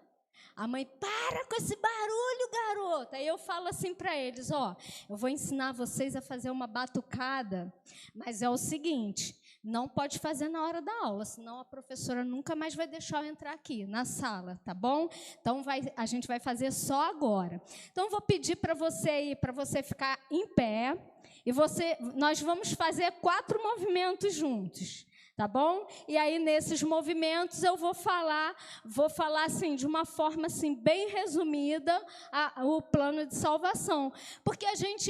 A mãe, para com esse barulho, garota. Aí eu falo assim para eles, eu vou ensinar vocês a fazer uma batucada, mas é o seguinte, não pode fazer na hora da aula, senão a professora nunca mais vai deixar eu entrar aqui na sala, tá bom? Então a gente vai fazer só agora. Então vou pedir para você ficar em pé, e nós vamos fazer 4 movimentos juntos. Tá bom? E aí, nesses movimentos, eu vou falar assim, de uma forma assim, bem resumida, o plano de salvação. Porque a gente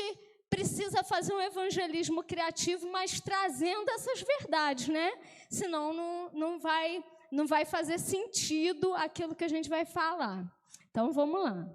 precisa fazer um evangelismo criativo, mas trazendo essas verdades, né? Senão não vai fazer sentido aquilo que a gente vai falar. Então, vamos lá.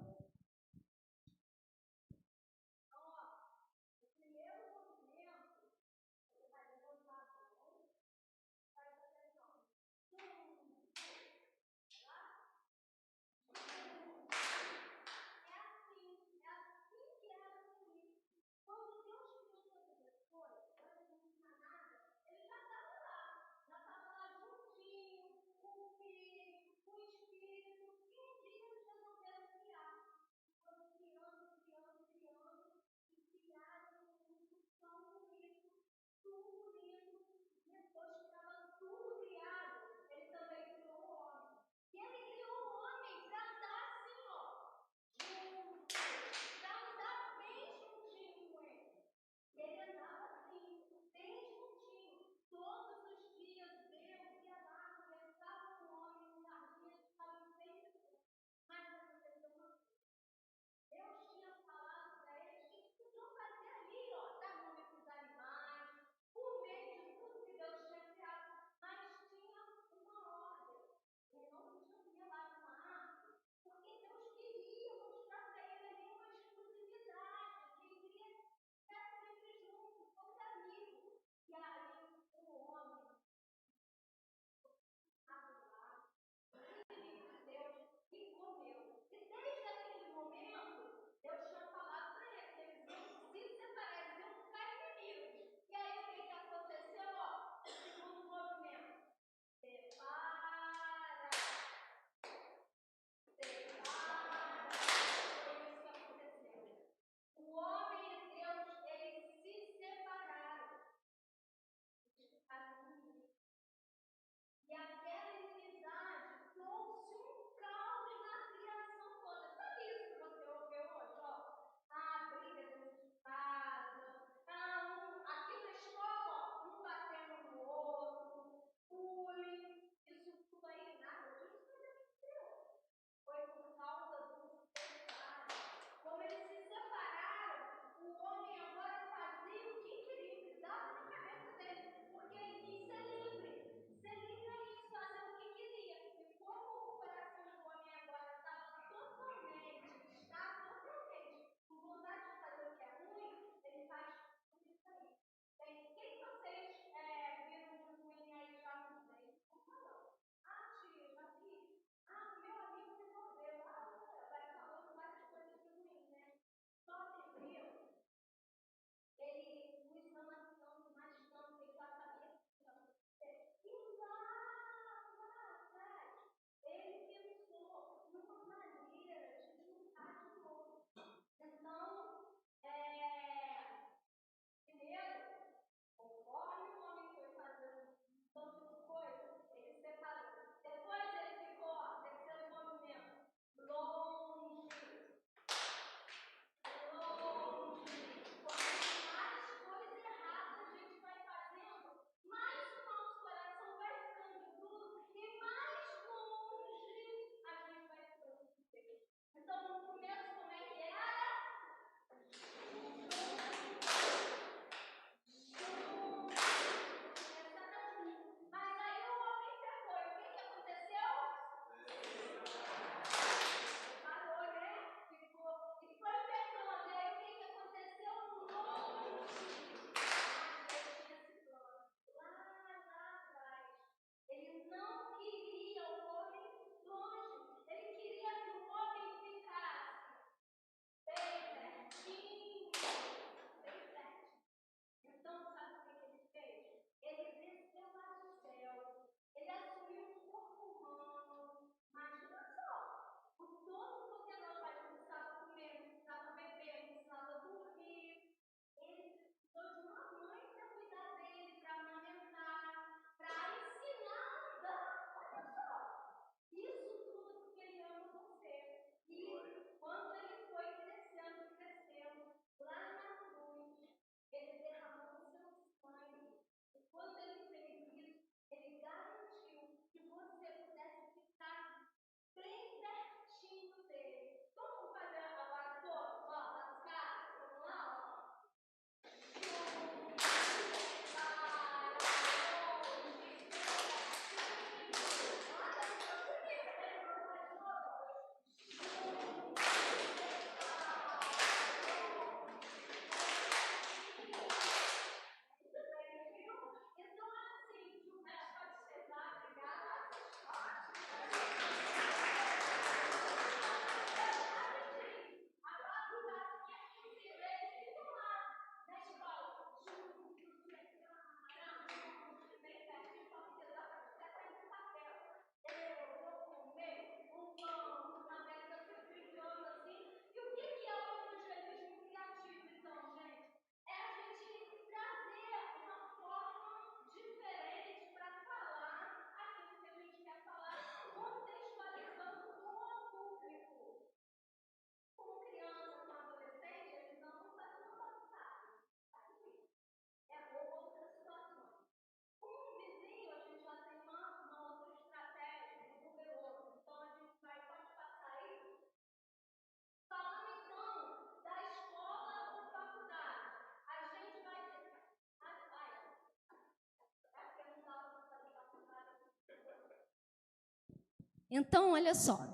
Então, olha só,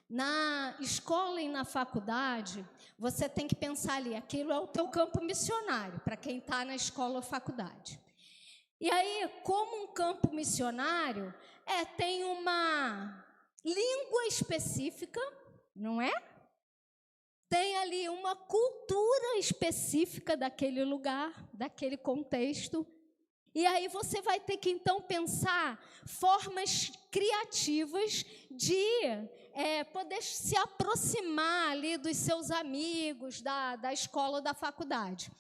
na escola e na faculdade, você tem que pensar ali, aquilo é o teu campo missionário, para quem está na escola ou faculdade. E aí, como um campo missionário, tem uma língua específica, não é? Tem ali uma cultura específica daquele lugar, daquele contexto. E aí você vai ter que, então, pensar formas criativas de poder se aproximar ali dos seus amigos, da escola ou da faculdade.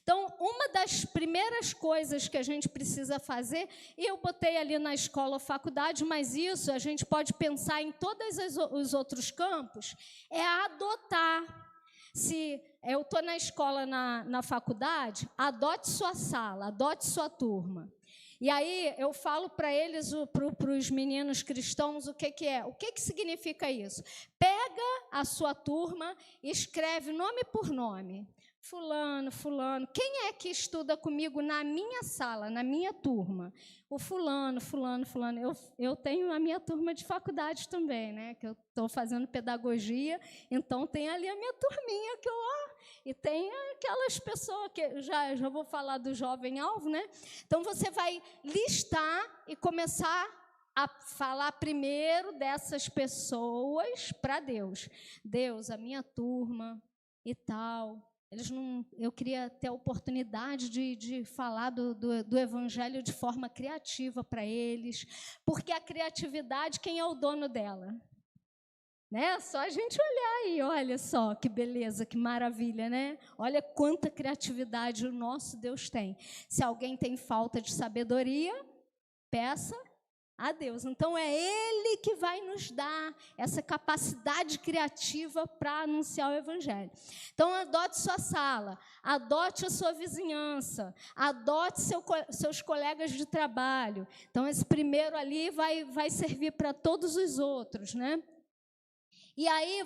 Então, uma das primeiras coisas que a gente precisa fazer, e eu botei ali na escola ou faculdade, mas isso a gente pode pensar em todos os outros campos, é adotar. Se eu estou na escola, na faculdade, adote sua sala, adote sua turma. E aí eu falo para eles, para os meninos cristãos, o que é. O que significa isso? Pega a sua turma e escreve nome por nome. Fulano, fulano. Quem é que estuda comigo na minha sala, na minha turma? O fulano, fulano, fulano. Eu tenho a minha turma de faculdade também, né? Que eu estou fazendo pedagogia, então tem ali a minha turminha que eu... E tem aquelas pessoas que já vou falar do jovem-alvo, né? Então você vai listar e começar a falar primeiro dessas pessoas para Deus. Deus, a minha turma e tal. Eu queria ter a oportunidade de falar do Evangelho de forma criativa para eles, porque a criatividade, quem é o dono dela? Né? Só a gente olhar aí, olha só que beleza, que maravilha, né? Olha quanta criatividade o nosso Deus tem. Se alguém tem falta de sabedoria, peça a Deus. Então, é Ele que vai nos dar essa capacidade criativa para anunciar o Evangelho. Então, adote sua sala, adote a sua vizinhança, adote seus colegas de trabalho. Então, esse primeiro ali vai servir para todos os outros, né? E aí,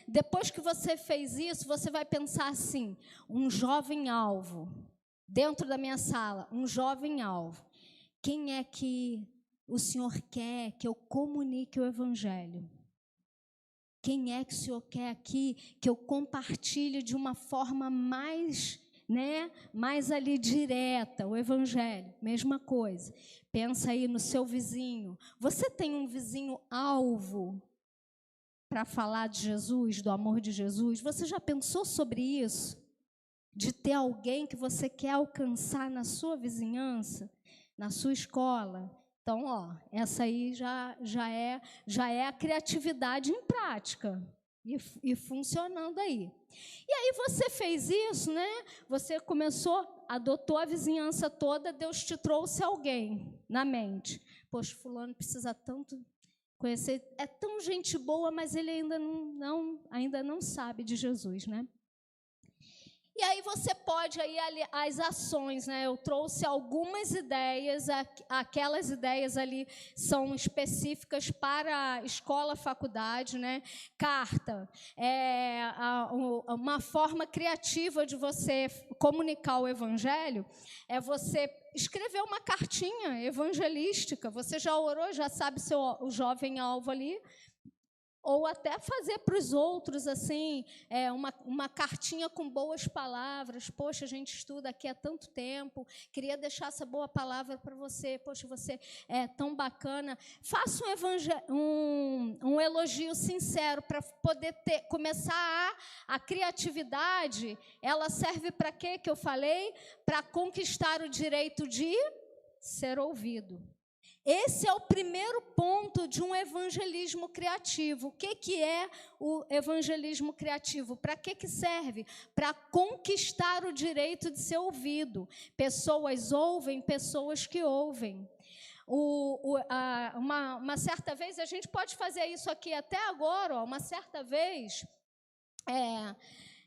depois que você fez isso, você vai pensar assim, um jovem-alvo, dentro da minha sala, um jovem-alvo. Quem é que o Senhor quer que eu comunique o Evangelho? Quem é que o Senhor quer aqui que eu compartilhe de uma forma mais ali direta o Evangelho? Mesma coisa. Pensa aí no seu vizinho. Você tem um vizinho-alvo para falar de Jesus, do amor de Jesus? Você já pensou sobre isso? De ter alguém que você quer alcançar na sua vizinhança, na sua escola? Então, essa aí já é a criatividade em prática e funcionando aí. E aí você fez isso, né? Você adotou a vizinhança toda, Deus te trouxe alguém na mente. Poxa, fulano precisa tanto conhecer, é tão gente boa, mas ele ainda não sabe de Jesus, né? E aí você pode, as ações, né? Eu trouxe algumas ideias, aquelas ideias ali são específicas para a escola, faculdade, né? Carta, uma forma criativa de você comunicar o Evangelho é você escrever uma cartinha evangelística. Você já orou, já sabe o jovem-alvo ali. Ou até fazer para os outros, assim, uma cartinha com boas palavras. Poxa, a gente estuda aqui há tanto tempo, queria deixar essa boa palavra para você. Poxa, você é tão bacana. Faça um elogio sincero para poder começar a criatividade. Ela serve para quê, que eu falei? Para conquistar o direito de ser ouvido. Esse é o primeiro ponto de um evangelismo criativo. O que é o evangelismo criativo? Para que serve? Para conquistar o direito de ser ouvido. Pessoas ouvem, pessoas que ouvem. Uma certa vez, a gente pode fazer isso aqui até agora, uma certa vez,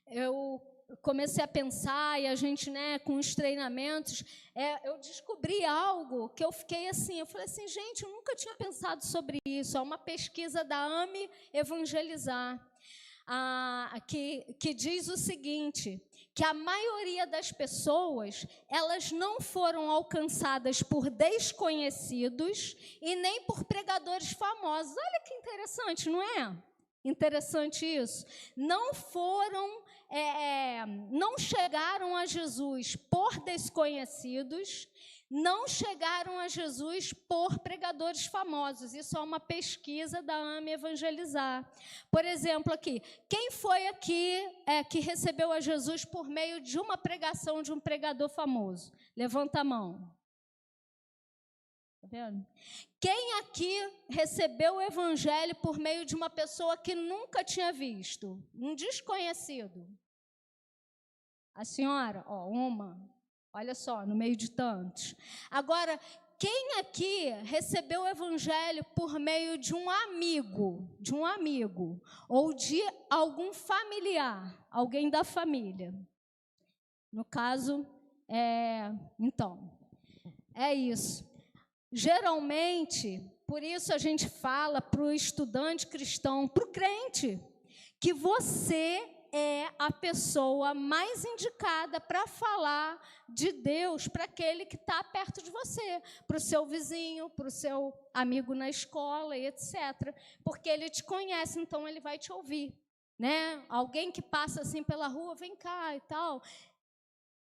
eu comecei a pensar, e a gente, com os treinamentos, eu descobri algo que eu fiquei assim, eu falei assim, gente, eu nunca tinha pensado sobre isso. É uma pesquisa da AME Evangelizar, que diz o seguinte, que a maioria das pessoas, elas não foram alcançadas por desconhecidos e nem por pregadores famosos. Olha que interessante, não é? Interessante isso. Não chegaram a Jesus por desconhecidos, não chegaram a Jesus por pregadores famosos. Isso é uma pesquisa da AME Evangelizar. Por exemplo, aqui, quem foi aqui que recebeu a Jesus por meio de uma pregação de um pregador famoso? Levanta a mão. Tá vendo? Quem aqui recebeu o evangelho por meio de uma pessoa que nunca tinha visto? Um desconhecido. A senhora, uma. Olha só, no meio de tantos. Agora, quem aqui recebeu o evangelho por meio de um amigo, ou de algum familiar, alguém da família? No caso, então, é isso. Geralmente, por isso a gente fala para o estudante cristão, para o crente, que você é a pessoa mais indicada para falar de Deus para aquele que está perto de você, para o seu vizinho, para o seu amigo na escola, e etc. Porque ele te conhece, então ele vai te ouvir, né? Alguém que passa assim pela rua, vem cá e tal.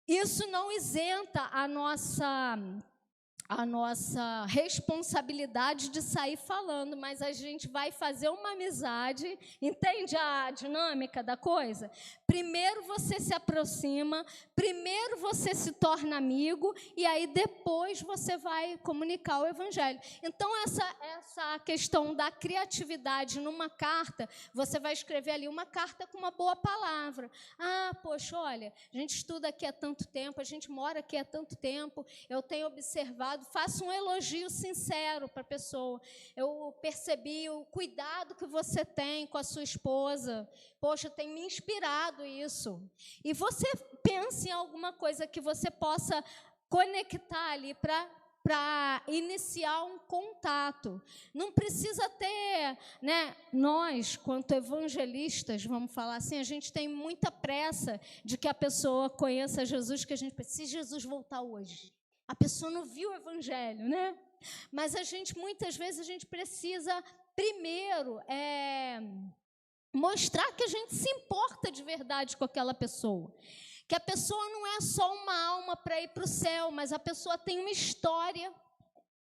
Isso não isenta a nossa responsabilidade de sair falando, mas a gente vai fazer uma amizade, entende a dinâmica da coisa? Primeiro você se aproxima, primeiro você se torna amigo, e aí depois você vai comunicar o evangelho. Então, essa questão da criatividade numa carta, você vai escrever ali uma carta com uma boa palavra. Poxa, olha, a gente estuda aqui há tanto tempo, a gente mora aqui há tanto tempo, eu tenho observado, faça um elogio sincero para a pessoa. Eu percebi o cuidado que você tem com a sua esposa. Poxa, tem me inspirado isso. E você pense em alguma coisa que você possa conectar ali para iniciar um contato. Não precisa ter, né? Nós, quanto evangelistas, vamos falar assim, a gente tem muita pressa de que a pessoa conheça Jesus, que a gente pensa, se Jesus voltar hoje, a pessoa não viu o evangelho, né? Mas muitas vezes, a gente precisa primeiro mostrar que a gente se importa de verdade com aquela pessoa. Que a pessoa não é só uma alma para ir para o céu, mas a pessoa tem uma história,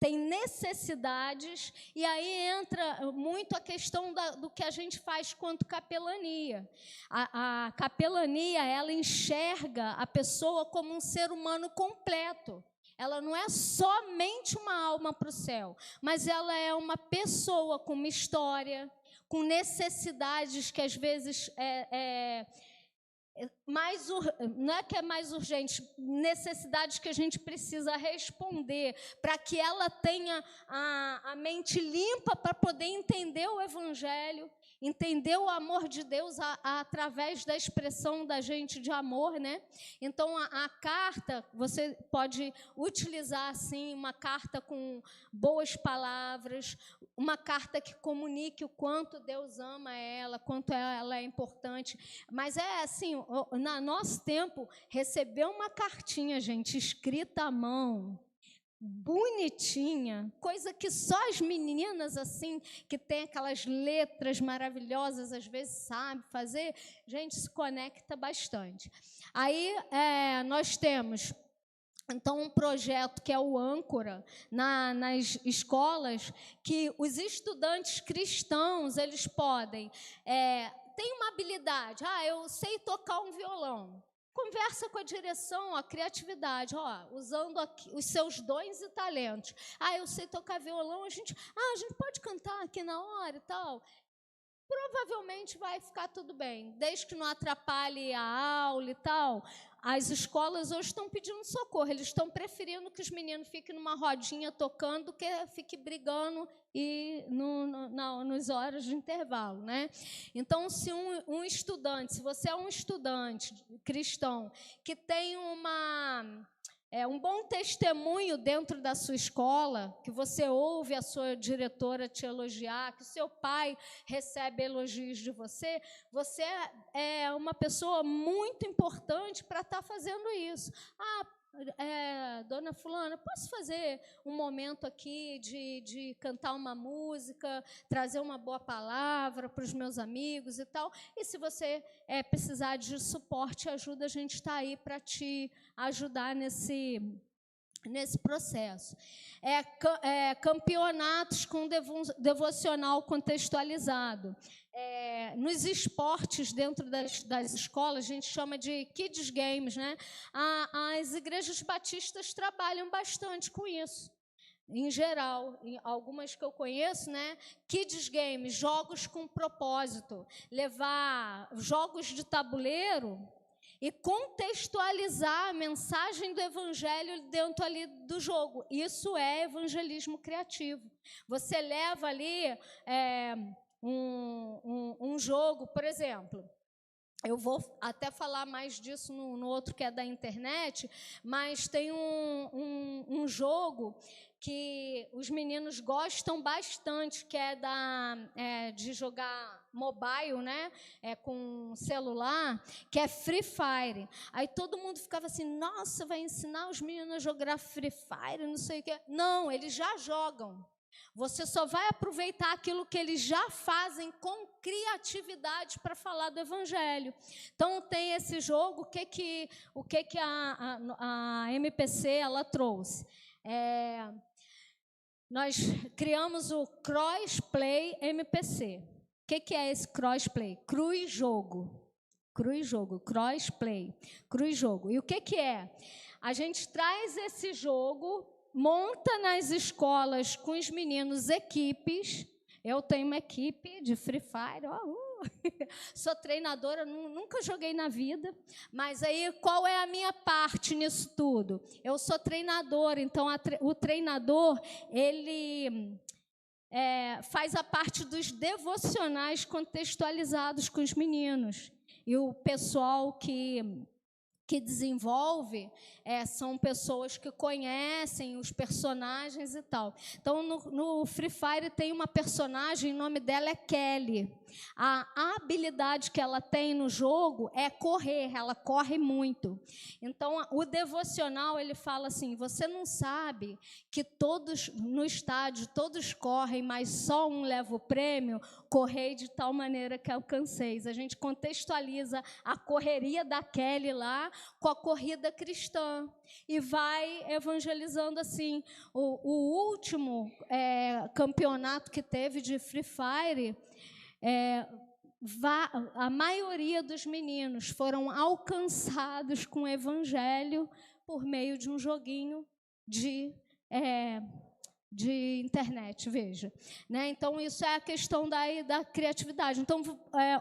tem necessidades, e aí entra muito a questão do que a gente faz quanto capelania. A capelania, ela enxerga a pessoa como um ser humano completo. Ela não é somente uma alma para o céu, mas ela é uma pessoa com uma história, com necessidades que às vezes não é que é mais urgente, necessidades que a gente precisa responder para que ela tenha a mente limpa para poder entender o evangelho, entender o amor de Deus através da expressão da gente de amor, né? Então, a carta, você pode utilizar, assim, uma carta com boas palavras, uma carta que comunique o quanto Deus ama ela, quanto ela é importante. Mas assim, no nosso tempo, receber uma cartinha, gente, escrita à mão, bonitinha, coisa que só as meninas, assim, que tem aquelas letras maravilhosas, às vezes sabe fazer, gente, se conecta bastante. Aí nós temos, então, um projeto que é o Âncora, nas escolas, que os estudantes cristãos, eles podem, tem uma habilidade, eu sei tocar um violão. Conversa com a direção, a criatividade, usando os seus dons e talentos. Eu sei tocar violão, a gente pode cantar aqui na hora e tal. Provavelmente vai ficar tudo bem, desde que não atrapalhe a aula e tal. As escolas hoje estão pedindo socorro, eles estão preferindo que os meninos fiquem numa rodinha tocando do que fiquem brigando nos horas de intervalo, né? Então, se se você é um estudante cristão que tem um bom testemunho dentro da sua escola, que você ouve a sua diretora te elogiar, que o seu pai recebe elogios de você, você é uma pessoa muito importante para estar fazendo isso. Dona fulana, posso fazer um momento aqui de cantar uma música, trazer uma boa palavra para os meus amigos e tal? E se você precisar de suporte e ajuda, a gente está aí para te ajudar nesse processo. Campeonatos com devocional contextualizado. Nos esportes dentro das escolas, a gente chama de kids games, né? As igrejas batistas trabalham bastante com isso. Em geral, em algumas que eu conheço, né? Kids games, jogos com propósito, levar jogos de tabuleiro e contextualizar a mensagem do evangelho dentro ali do jogo. Isso é evangelismo criativo. Você leva ali um jogo, por exemplo. Eu vou até falar mais disso no outro que é da internet, mas tem um jogo que os meninos gostam bastante, que é de jogar mobile, né? Com celular, que é Free Fire. Aí todo mundo ficava assim, nossa, vai ensinar os meninos a jogar Free Fire, não sei o quê. Não, eles já jogam. Você só vai aproveitar aquilo que eles já fazem com criatividade para falar do Evangelho. Então, tem esse jogo, o que a MPC ela trouxe? Nós criamos o Crossplay MPC. O que é esse Crossplay? Cruz-jogo. Cruz-jogo, Crossplay, Cruz-jogo. E o que é? A gente traz esse jogo, monta nas escolas com os meninos equipes. Eu tenho uma equipe de Free Fire, sou treinadora, nunca joguei na vida, mas aí qual é a minha parte nisso tudo? Eu sou treinadora, então o treinador, ele faz a parte dos devocionais contextualizados com os meninos. E o pessoal que desenvolve são pessoas que conhecem os personagens e tal. Então, no Free Fire tem uma personagem, o nome dela é Kelly. A habilidade que ela tem no jogo é correr, ela corre muito. Então, o devocional, ele fala assim, você não sabe que todos no estádio, todos correm, mas só um leva o prêmio? Correi de tal maneira que alcanceis. A gente contextualiza a correria da Kelly lá com a corrida cristã e vai evangelizando assim. O último campeonato que teve de Free Fire, a maioria dos meninos foram alcançados com o evangelho por meio de um joguinho de internet, veja. Né? Então, isso é a questão da criatividade. Então,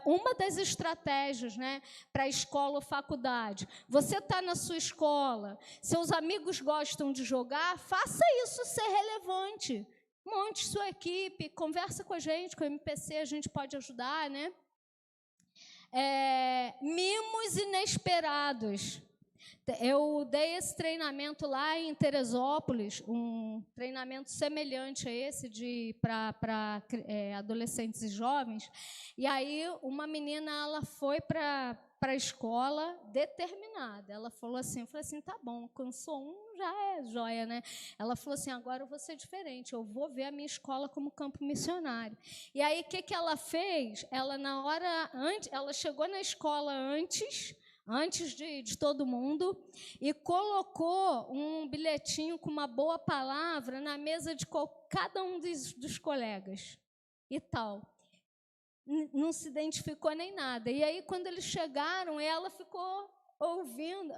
uma das estratégias, né, para a escola ou faculdade, você está na sua escola, seus amigos gostam de jogar, faça isso ser relevante. Monte sua equipe, conversa com a gente, com o MPC, a gente pode ajudar, né? Mimos inesperados. Eu dei esse treinamento lá em Teresópolis, um treinamento semelhante a esse para adolescentes e jovens. E aí uma menina ela foi para a escola determinada. Ela falou assim, eu falei assim, tá bom, alcançou um, já é joia, né? Ela falou assim, agora eu vou ser diferente, eu vou ver a minha escola como campo missionário. E aí o que ela fez? Ela ela chegou na escola antes de todo mundo, e colocou um bilhetinho com uma boa palavra na mesa de cada um dos colegas. E tal. Não se identificou nem nada. E aí, quando eles chegaram, ela ficou ouvindo,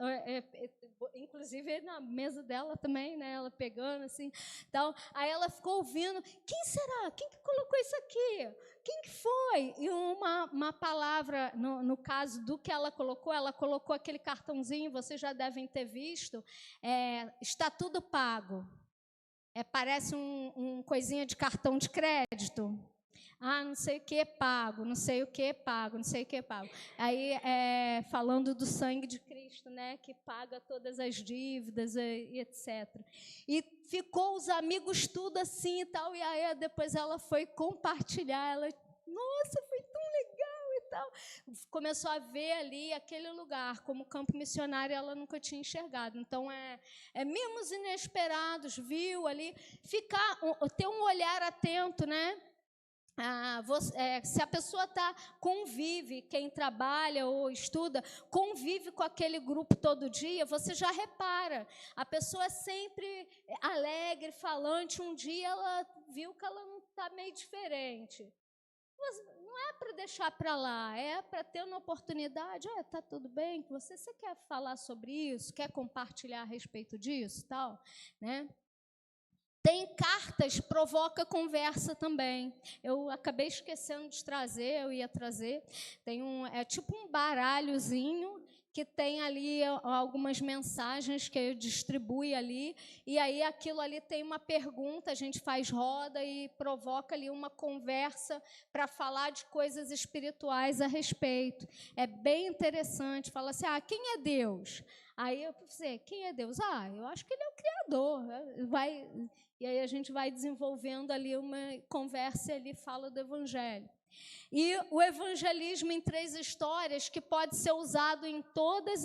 inclusive na mesa dela também, né, ela pegando assim, tal. Aí ela ficou ouvindo, quem será? Quem que colocou isso aqui? Quem que foi? E uma palavra, no caso do que ela colocou aquele cartãozinho, vocês já devem ter visto, está tudo pago. Parece um coisinha de cartão de crédito. Ah, não sei o que pago, não sei o que pago, não sei o que pago. Aí, falando do sangue de Cristo, né, que paga todas as dívidas e etc. E ficou os amigos tudo assim e tal, e aí depois ela foi compartilhar, ela, nossa, foi tão legal e tal. Começou a ver ali aquele lugar como campo missionário, ela nunca tinha enxergado. Então, mimos inesperados, viu ali, ter um olhar atento, né? Se a pessoa convive, quem trabalha ou estuda, convive com aquele grupo todo dia, você já repara. A pessoa é sempre alegre, falante. Um dia ela viu que ela não está meio diferente. Mas não é para deixar para lá, é para ter uma oportunidade. Está tudo bem com você? Você quer falar sobre isso? Quer compartilhar a respeito disso? Tal, né? Tem cartas, provoca conversa também. Eu acabei esquecendo de trazer, eu ia trazer. Tem tipo um baralhozinho que tem ali algumas mensagens que eu distribui ali, e aí aquilo ali tem uma pergunta, a gente faz roda e provoca ali uma conversa para falar de coisas espirituais a respeito. É bem interessante, fala assim, quem é Deus? Aí eu pensei, quem é Deus? Eu acho que Ele é o Criador. E aí a gente vai desenvolvendo ali uma conversa e ali fala do Evangelho. E o evangelismo em 3 histórias, que pode ser usado em todas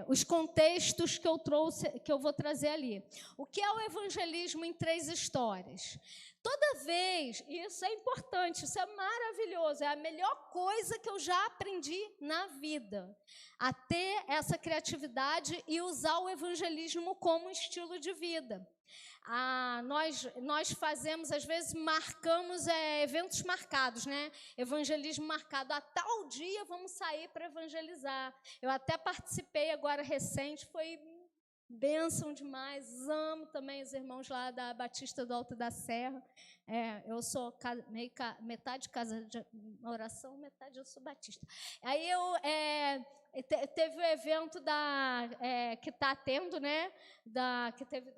os contextos que eu vou trazer ali. O que é o evangelismo em 3 histórias? Toda vez, e isso é importante, isso é maravilhoso, é a melhor coisa que eu já aprendi na vida, a ter essa criatividade e usar o evangelismo como estilo de vida. Nós fazemos, às vezes, marcamos eventos marcados, né? Evangelismo marcado. A tal dia vamos sair para evangelizar. Eu até participei agora recente, foi bênção demais. Amo também os irmãos lá da Batista do Alto da Serra. Eu sou metade casa de oração, metade eu sou batista. Aí teve o evento que está tendo, né? Que teve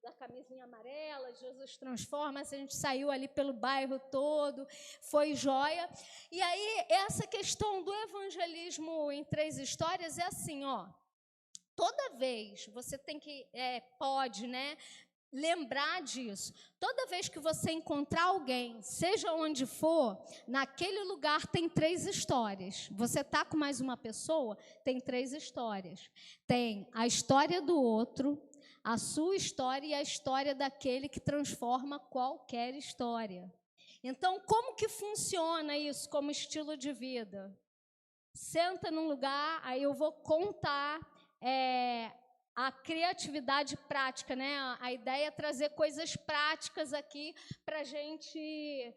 da camisinha amarela, Jesus Transforma. A gente saiu ali pelo bairro todo, foi joia. E aí, essa questão do evangelismo em 3 histórias é assim, toda vez você pode, né, lembrar disso. Toda vez que você encontrar alguém, seja onde for, naquele lugar tem 3 histórias. Você está com mais uma pessoa, tem 3 histórias. Tem a história do outro, a sua história e a história daquele que transforma qualquer história. Então, como que funciona isso como estilo de vida? Senta num lugar, aí eu vou contar a criatividade prática, né? A ideia é trazer coisas práticas aqui para a gente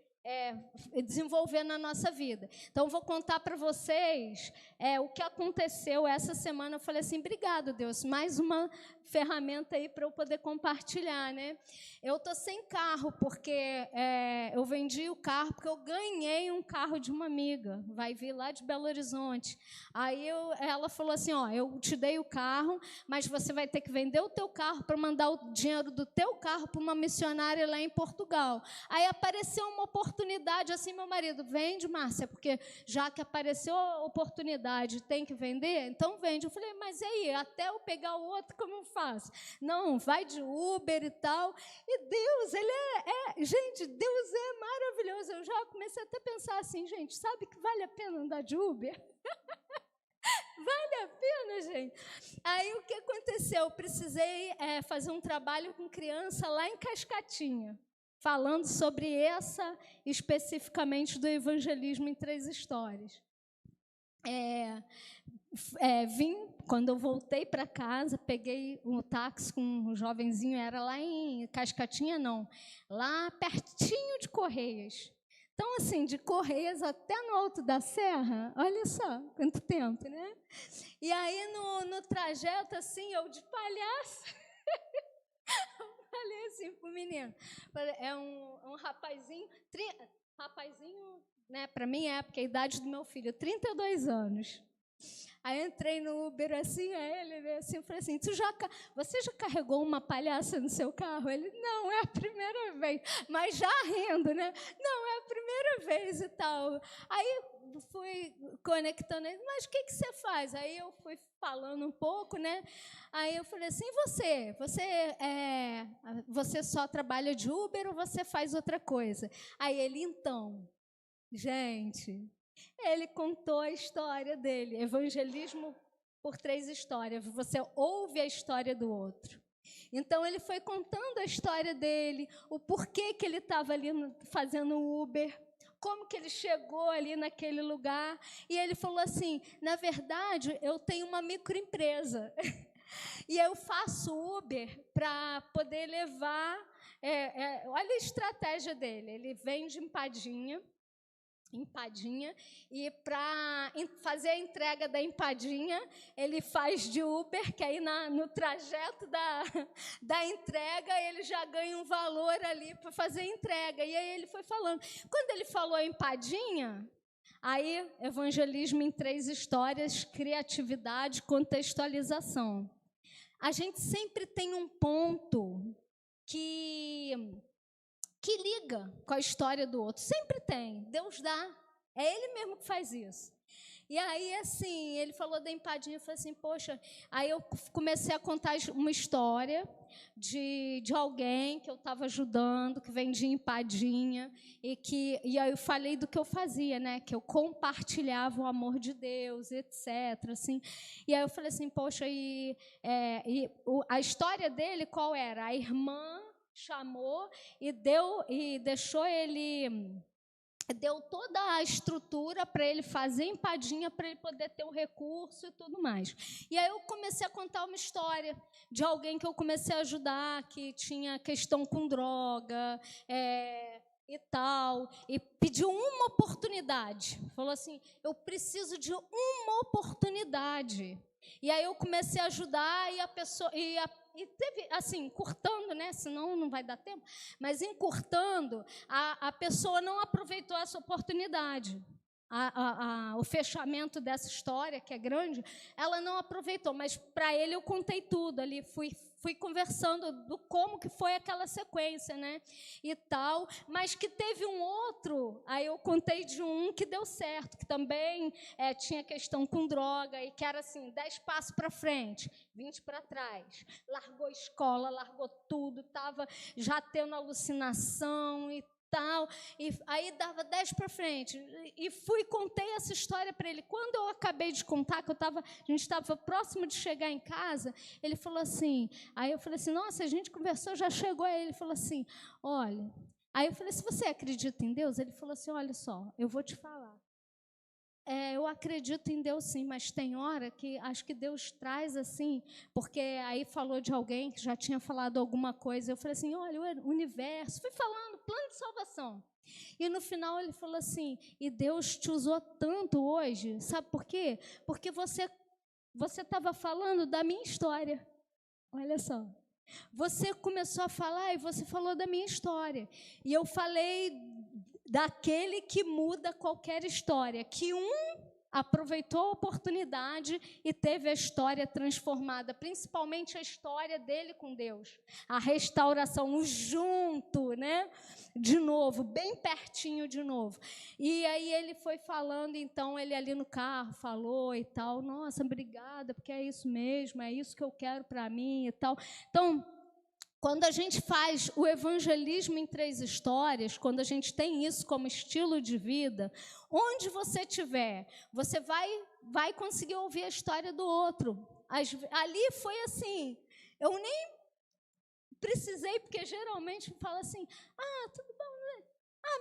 desenvolver na nossa vida. Então, vou contar para vocês o que aconteceu essa semana. Eu falei assim, obrigado, Deus, mais uma ferramenta aí para eu poder compartilhar, né? Eu estou sem carro, porque eu vendi o carro, porque eu ganhei um carro de uma amiga, vai vir lá de Belo Horizonte. Aí ela falou assim, eu te dei o carro, mas você vai ter que vender o teu carro para mandar o dinheiro do teu carro para uma missionária lá em Portugal. Aí apareceu uma oportunidade, assim, meu marido, vende, Márcia, porque já que apareceu a oportunidade, tem que vender, então vende. Eu falei, mas e aí, até eu pegar o outro, como eu faço? Não, vai de Uber e tal. E Deus, gente, Deus é maravilhoso. Eu já comecei até a pensar assim, gente, sabe que vale a pena andar de Uber? Vale a pena, gente. Aí, o que aconteceu? Eu precisei fazer um trabalho com criança lá em Cascatinha, falando sobre especificamente do evangelismo em 3 histórias. Quando eu voltei para casa, peguei um táxi com um jovenzinho, era lá em Cascatinha, não, lá pertinho de Correias. Então, assim, de Correias até no Alto da Serra, olha só quanto tempo, né? E aí, no trajeto, assim, eu de palhaço, falei assim pro menino, é um rapazinho, né, para mim porque a idade do meu filho, 32 anos. Aí entrei no Uber assim, aí ele veio assim, eu falei assim, você já carregou uma palhaça no seu carro? Ele, não, é a primeira vez, mas já rindo, né? Não, é a primeira vez e tal. Aí fui conectando ele, mas o que você faz? Aí eu fui falando um pouco, né? Aí eu falei assim, você só trabalha de Uber ou você faz outra coisa? Aí ele, então, gente, ele contou a história dele, evangelismo por 3 histórias, você ouve a história do outro. Então, ele foi contando a história dele, o porquê que ele estava ali fazendo Uber, como que ele chegou ali naquele lugar. E ele falou assim, na verdade, eu tenho uma microempresa. E eu faço Uber para poder levar... olha a estratégia dele. Ele vende empadinha, e para fazer a entrega da empadinha, ele faz de Uber, que aí no trajeto da entrega ele já ganha um valor ali para fazer a entrega. E aí ele foi falando. Quando ele falou empadinha, aí evangelismo em 3 histórias, criatividade, contextualização. A gente sempre tem um ponto que liga com a história do outro. Sempre tem. Deus dá. É Ele mesmo que faz isso. E aí, assim, ele falou da empadinha, eu falei assim, poxa... Aí eu comecei a contar uma história de alguém que eu estava ajudando, que vendia empadinha, e aí eu falei do que eu fazia, né? Que eu compartilhava o amor de Deus, etc. Assim. E aí eu falei assim, poxa, a história dele qual era? A irmã chamou e deixou ele... Deu toda a estrutura para ele fazer empadinha, para ele poder ter o recurso e tudo mais. E aí eu comecei a contar uma história de alguém que eu comecei a ajudar, que tinha questão com droga e tal, e pediu uma oportunidade. Falou assim, eu preciso de uma oportunidade. E aí eu comecei a ajudar e a pessoa... E teve, assim, encurtando, né? Senão não vai dar tempo, mas encurtando, a pessoa não aproveitou essa oportunidade. O fechamento dessa história, que é grande, ela não aproveitou, mas para ele eu contei tudo ali, fui conversando do como que foi aquela sequência, né? E tal, mas que teve um outro, aí eu contei de um que deu certo, que também tinha questão com droga, e que era assim, 10 passos para frente, 20 para trás, largou a escola, largou tudo, estava já tendo alucinação e tal, e aí dava 10 para frente, e contei essa história para ele. Quando eu acabei de contar, que a gente estava próximo de chegar em casa, ele falou assim, aí eu falei assim, nossa, a gente conversou, já chegou, aí ele falou assim, olha, aí eu falei, se você acredita em Deus? Ele falou assim, olha só, eu vou te falar, eu acredito em Deus sim, mas tem hora que acho que Deus traz assim, porque aí falou de alguém que já tinha falado alguma coisa, eu falei assim, olha, o universo, fui falando, plano de salvação. E no final ele falou assim, e Deus te usou tanto hoje, sabe por quê? Porque você estava falando da minha história, olha só. Você começou a falar e você falou da minha história. E eu falei daquele que muda qualquer história, que aproveitou a oportunidade e teve a história transformada, principalmente a história dele com Deus, a restauração, o junto, né? De novo, bem pertinho de novo. E aí ele foi falando, então ele ali no carro falou e tal, nossa, obrigada, porque é isso mesmo, é isso que eu quero para mim e tal. Então, quando a gente faz o evangelismo em 3 histórias, quando a gente tem isso como estilo de vida, onde você estiver, você vai conseguir ouvir a história do outro. Ali foi assim, eu nem precisei, porque geralmente fala assim, tudo bom, né?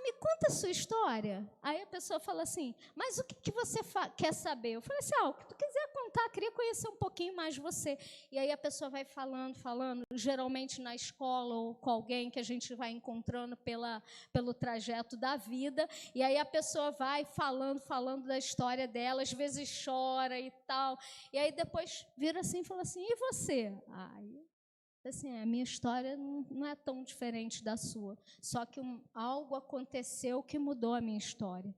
Me conta a sua história. Aí a pessoa fala assim, mas o que você quer saber? Eu falei assim, o que tu quiser contar, queria conhecer um pouquinho mais de você. E aí a pessoa vai falando, geralmente na escola ou com alguém que a gente vai encontrando pelo trajeto da vida, e aí a pessoa vai falando da história dela, às vezes chora e tal, e aí depois vira assim e fala assim, e você? Assim, a minha história não é tão diferente da sua, só que algo aconteceu que mudou a minha história.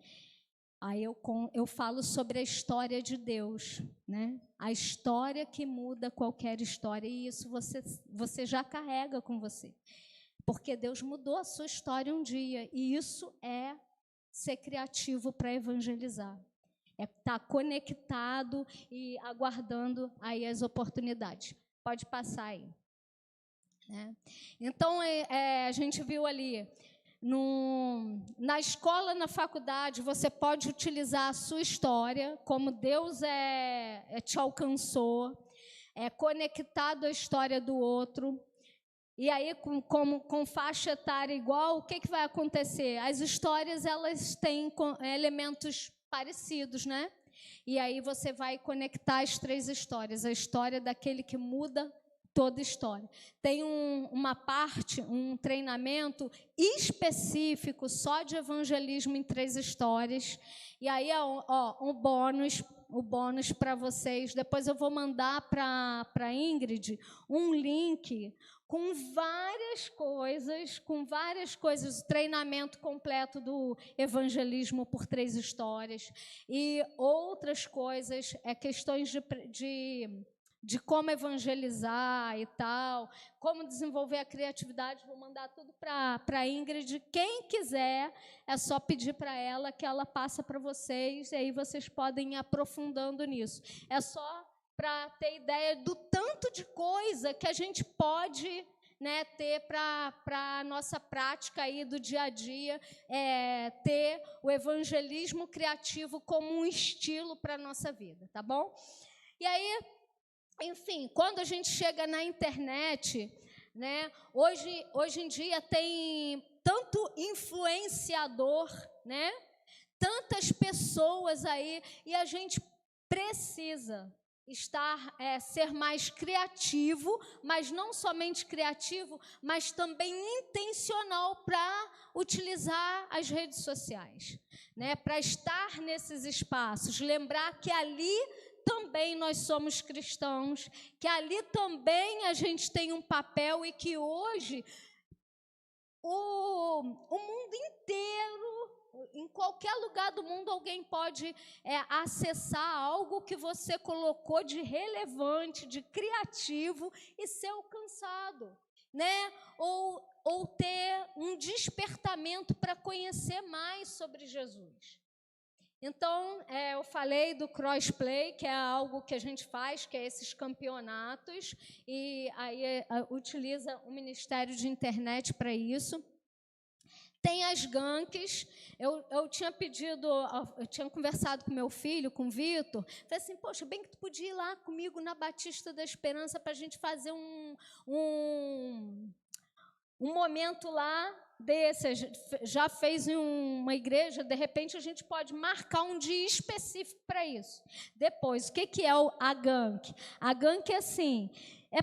Aí eu falo sobre a história de Deus, né? A história que muda qualquer história, e isso você já carrega com você. Porque Deus mudou a sua história um dia, e isso é ser criativo para evangelizar. É estar conectado e aguardando aí as oportunidades. Pode passar aí. Né? Então, a gente viu ali, na escola, na faculdade, você pode utilizar a sua história, como Deus te alcançou, conectado à história do outro. E aí, com faixa etária igual, o que vai acontecer? As histórias, elas têm elementos parecidos, né? E aí você vai conectar as 3 histórias. A história daquele que muda toda história. Tem uma parte, um treinamento específico só de evangelismo em 3 histórias. E aí, o bônus para vocês. Depois eu vou mandar para a Ingrid um link com várias coisas, o treinamento completo do evangelismo por 3 histórias e outras coisas, questões de como evangelizar e tal, como desenvolver a criatividade. Vou mandar tudo para a Ingrid. Quem quiser, é só pedir para ela que ela passa para vocês, e aí vocês podem ir aprofundando nisso. É só para ter ideia do tanto de coisa que a gente pode, né, ter para a nossa prática aí do dia a dia, ter o evangelismo criativo como um estilo para a nossa vida, tá bom? E aí, enfim, quando a gente chega na internet, né, hoje em dia tem tanto influenciador, né, tantas pessoas aí, e a gente precisa ser mais criativo, mas não somente criativo, mas também intencional para utilizar as redes sociais, né? Para estar nesses espaços, lembrar que ali também nós somos cristãos, que ali também a gente tem um papel, e que hoje o mundo inteiro, em qualquer lugar do mundo, alguém pode acessar algo que você colocou de relevante, de criativo, e ser alcançado, né? Ou ter um despertamento para conhecer mais sobre Jesus. Então, eu falei do crossplay, que é algo que a gente faz, que é esses campeonatos, e aí utiliza o Ministério de Internet para isso. Tem as ganks. Eu tinha conversado com meu filho, com o Vitor, falei assim, poxa, bem que tu podia ir lá comigo na Batista da Esperança para a gente fazer um momento lá desse. Já fez em uma igreja, de repente a gente pode marcar um dia específico para isso. Depois, o que é a gank? A gank é assim,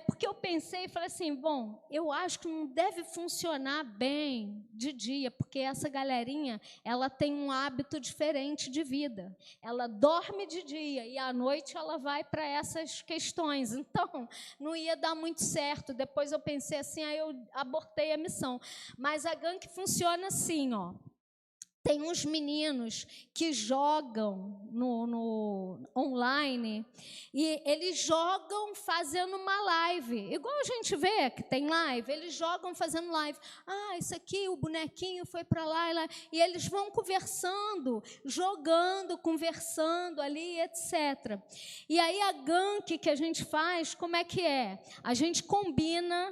porque eu pensei e falei assim, bom, eu acho que não deve funcionar bem de dia, porque essa galerinha, ela tem um hábito diferente de vida. Ela dorme de dia e à noite ela vai para essas questões. Então, não ia dar muito certo. Depois eu pensei assim, aí eu abortei a missão. Mas a gank funciona assim, ó. Tem uns meninos que jogam no online, e eles jogam fazendo uma live. Igual a gente vê que tem live, eles jogam fazendo live. Isso aqui, o bonequinho foi para lá, e eles vão conversando, jogando, conversando ali, etc. E aí a gank que a gente faz, como é que é? A gente combina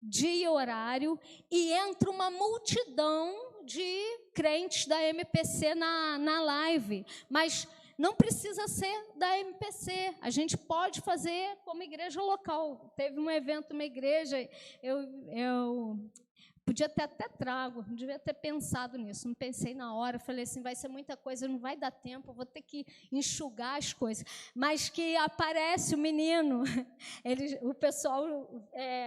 dia e horário, e entra uma multidão de crentes da MPC na live, mas não precisa ser da MPC, a gente pode fazer como igreja local. Teve um evento numa igreja, eu podia ter até trago, não devia ter pensado nisso, não pensei na hora, falei assim, vai ser muita coisa, não vai dar tempo, vou ter que enxugar as coisas. Mas que aparece o menino, o pessoal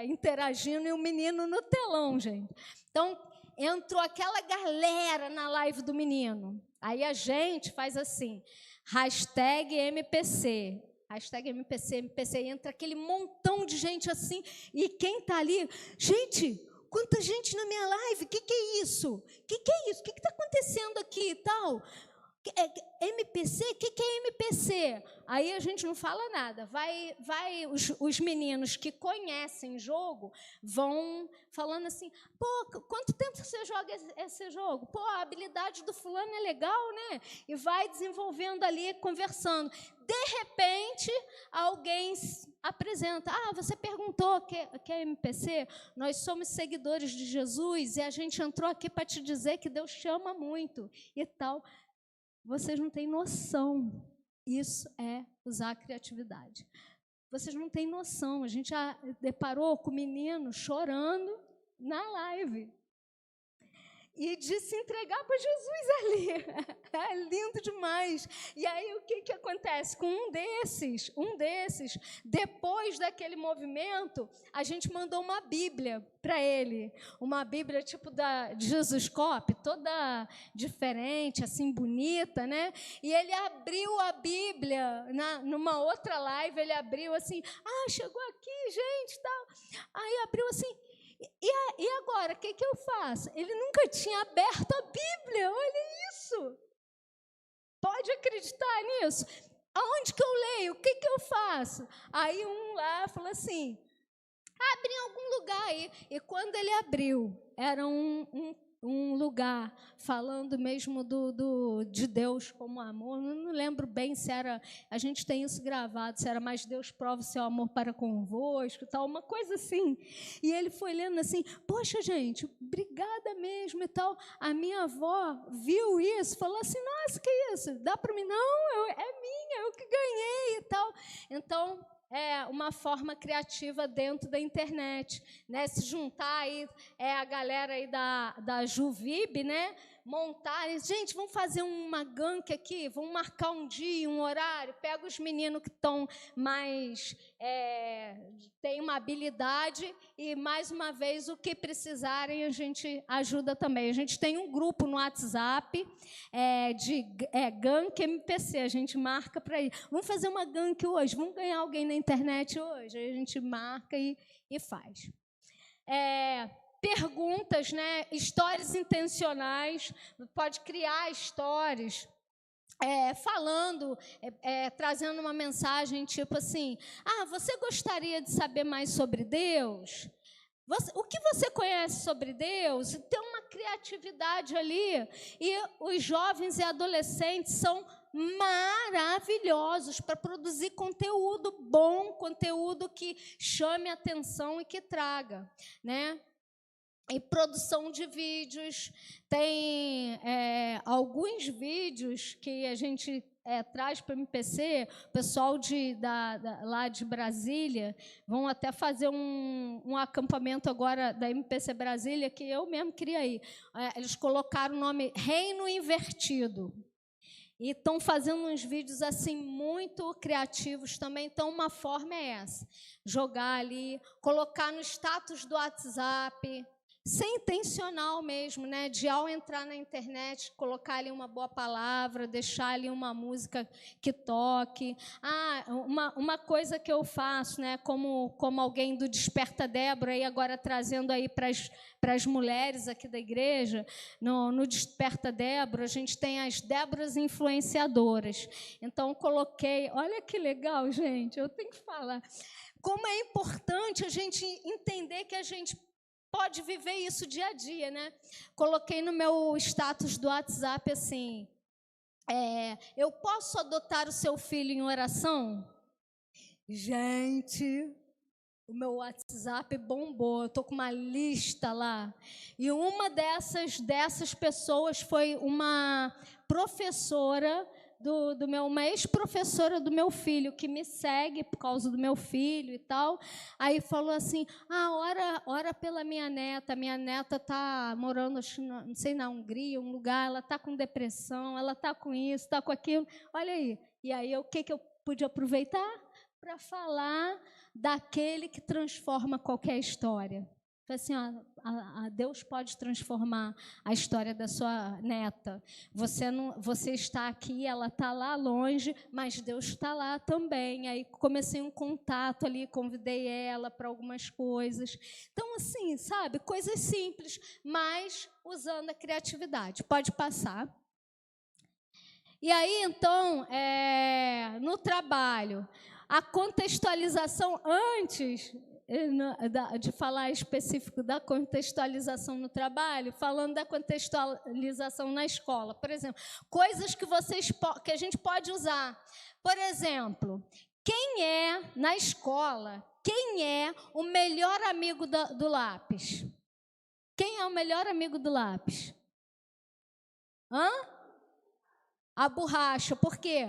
interagindo, e o menino no telão, gente. Então, entrou aquela galera na live do menino. Aí a gente faz assim, #MPC, #MPC, entra aquele montão de gente assim, e quem está ali, gente, quanta gente na minha live, o que é isso? O que é isso? O que está acontecendo aqui e tal? MPC? O que é MPC? Aí a gente não fala nada. Os meninos que conhecem jogo vão falando assim, pô, quanto tempo você joga esse jogo? Pô, a habilidade do fulano é legal, né? E vai desenvolvendo ali, conversando. De repente, alguém apresenta, você perguntou o que é MPC? Nós somos seguidores de Jesus e a gente entrou aqui para te dizer que Deus te ama muito e tal. Vocês não têm noção. Isso é usar a criatividade. Vocês não têm noção. A gente já deparou com o menino chorando na live. E de se entregar para Jesus ali. É lindo demais. E aí, o que acontece? Com um desses, depois daquele movimento, a gente mandou uma Bíblia para ele. Uma Bíblia tipo de Jesus Cop, toda diferente, assim, bonita, né? E ele abriu a Bíblia, numa outra live, ele abriu assim, chegou aqui, gente, tal. Aí abriu assim, e agora, o que eu faço? Ele nunca tinha aberto a Bíblia, olha isso. Pode acreditar nisso? Aonde que eu leio? O que eu faço? Aí um lá falou assim, abre em algum lugar aí. E quando ele abriu, era um lugar falando mesmo de Deus como amor. Não lembro bem se era, a gente tem isso gravado, se era mais Deus prova o seu amor para convosco, tal, uma coisa assim. E ele foi lendo assim, poxa, gente, obrigada mesmo e tal. A minha avó viu isso, falou assim, nossa, que isso? Dá para mim? Não, é minha, eu que ganhei e tal. Então, é uma forma criativa dentro da internet, né? Se juntar aí a galera aí da Juvib, né? Montar, gente, vamos fazer uma gank aqui, vamos marcar um dia, um horário, pega os meninos que estão mais, têm uma habilidade e, mais uma vez, o que precisarem, a gente ajuda também. A gente tem um grupo no WhatsApp de gank MPC, a gente marca para ir. Vamos fazer uma gank hoje, vamos ganhar alguém na internet hoje, aí a gente marca e faz. Perguntas, né? Histórias intencionais, pode criar histórias, falando, trazendo uma mensagem tipo assim, você gostaria de saber mais sobre Deus? O que você conhece sobre Deus? Tem uma criatividade ali, e os jovens e adolescentes são maravilhosos para produzir conteúdo bom, conteúdo que chame a atenção e que traga, né? E produção de vídeos, tem alguns vídeos que a gente traz para o MPC, o pessoal lá de Brasília, vão até fazer um acampamento agora da MPC Brasília, que eu mesmo criei. Eles colocaram o nome Reino Invertido. E estão fazendo uns vídeos assim muito criativos também. Então, uma forma é essa, jogar ali, colocar no status do WhatsApp, ser intencional mesmo, né? De ao entrar na internet, colocar ali uma boa palavra, deixar ali uma música que toque. Uma coisa que eu faço, né? Como alguém do Desperta Débora, e agora trazendo aí para as mulheres aqui da igreja, no Desperta Débora, a gente tem as Déboras influenciadoras. Então, coloquei, olha que legal, gente, eu tenho que falar. Como é importante a gente entender que a gente pode viver isso dia a dia, né? Coloquei no meu status do WhatsApp assim, eu posso adotar o seu filho em oração? Gente, o meu WhatsApp bombou, eu estou com uma lista lá. E uma dessas pessoas foi uma professora uma ex-professora do meu filho, que me segue por causa do meu filho e tal. Aí falou assim, ora pela minha neta está morando, não sei, na Hungria, um lugar, ela está com depressão, ela está com isso, está com aquilo, olha aí. E aí, o que eu pude aproveitar? Para falar daquele que transforma qualquer história. Assim, Deus pode transformar a história da sua neta. Você está aqui, ela está lá longe, mas Deus está lá também. Aí comecei um contato ali, convidei ela para algumas coisas. Então, assim, sabe, coisas simples, mas usando a criatividade. Pode passar. E aí, então, no trabalho, a contextualização antes de falar específico da contextualização no trabalho, falando da contextualização na escola. Por exemplo, coisas que a gente pode usar. Por exemplo, na escola, quem é o melhor amigo do lápis? Quem é o melhor amigo do lápis? A borracha. Por quê?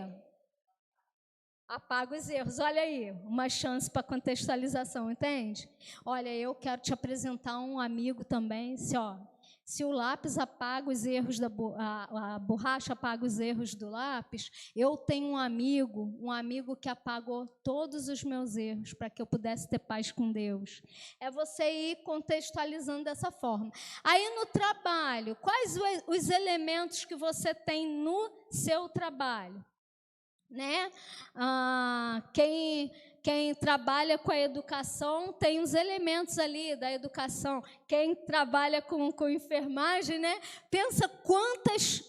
Apaga os erros. Olha aí, uma chance para contextualização, entende? Olha, eu quero te apresentar um amigo também. Se o lápis apaga os erros a borracha apaga os erros do lápis, eu tenho um amigo que apagou todos os meus erros para que eu pudesse ter paz com Deus. É você ir contextualizando dessa forma. Aí no trabalho, quais os elementos que você tem no seu trabalho? Né? Quem trabalha com a educação tem os elementos ali da educação. Quem trabalha com enfermagem, né? Pensa quantas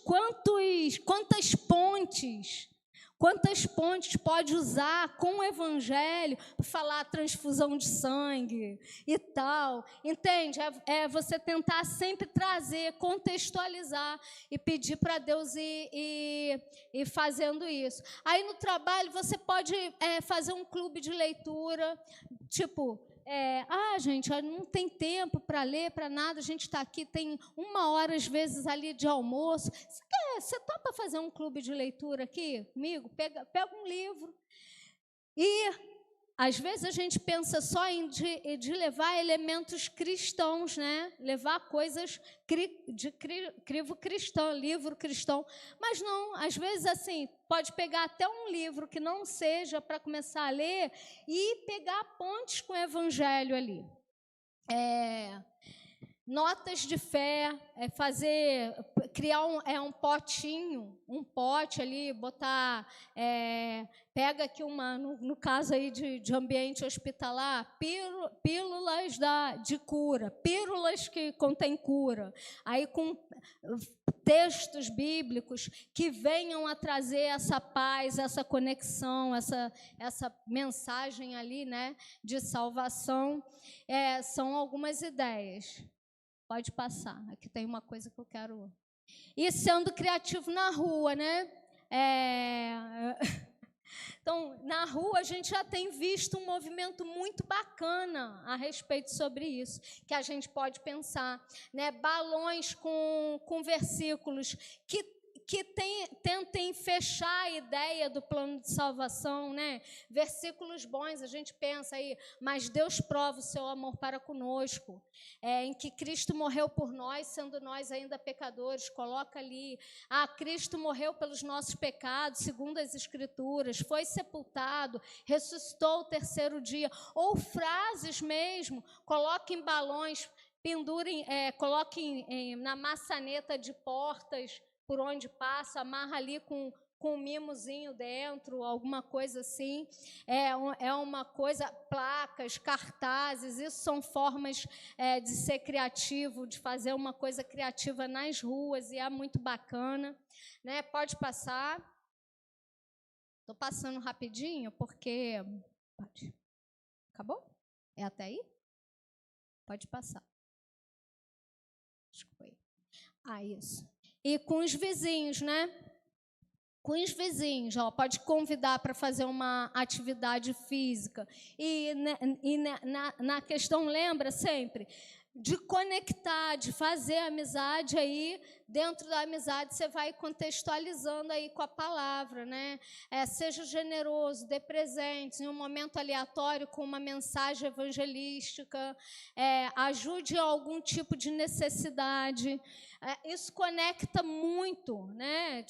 pontes pode usar com o evangelho para falar transfusão de sangue e tal. Entende? É você tentar sempre trazer, contextualizar e pedir para Deus ir fazendo isso. Aí no trabalho você pode fazer um clube de leitura, tipo... gente, não tem tempo para ler, para nada, a gente está aqui, tem 1 hora, às vezes, ali de almoço. Você topa fazer um clube de leitura aqui comigo? Pega um livro. E, às vezes, a gente pensa só de levar elementos cristãos, né? Levar coisas de crivo cristão, livro cristão. Mas não, às vezes, assim, pode pegar até um livro que não seja para começar a ler e pegar pontes com o evangelho ali. Notas de fé, criar um potinho, um pote ali, botar, pega aqui no caso aí de ambiente hospitalar, pílulas de cura, pílulas que contêm cura, aí com textos bíblicos que venham a trazer essa paz, essa conexão, essa mensagem ali, né, de salvação. São algumas ideias. Pode passar. Aqui tem uma coisa que eu quero... E sendo criativo na rua, né? Então, na rua, a gente já tem visto um movimento muito bacana a respeito sobre isso, que a gente pode pensar, né? Balões com versículos que tentem fechar a ideia do plano de salvação, né? Versículos bons, a gente pensa aí, mas Deus prova o seu amor para conosco, em que Cristo morreu por nós, sendo nós ainda pecadores, coloca ali, Cristo morreu pelos nossos pecados, segundo as Escrituras, foi sepultado, ressuscitou o 3º dia, ou frases mesmo, coloquem balões, pendurem, coloquem na maçaneta de portas, por onde passa, amarra ali com um mimozinho dentro, alguma coisa assim. É uma coisa, placas, cartazes, isso são formas de ser criativo, de fazer uma coisa criativa nas ruas, e é muito bacana. Né? Pode passar. Estou passando rapidinho, porque... Pode. Acabou? É até aí? Pode passar. Acho que foi. Isso. E com os vizinhos, né? Com os vizinhos, pode convidar para fazer uma atividade física. E na questão, lembra sempre, de conectar, de fazer amizade aí, dentro da amizade você vai contextualizando aí com a palavra, né? Seja generoso, dê presentes em um momento aleatório com uma mensagem evangelística, ajude em algum tipo de necessidade. Isso conecta muito, né?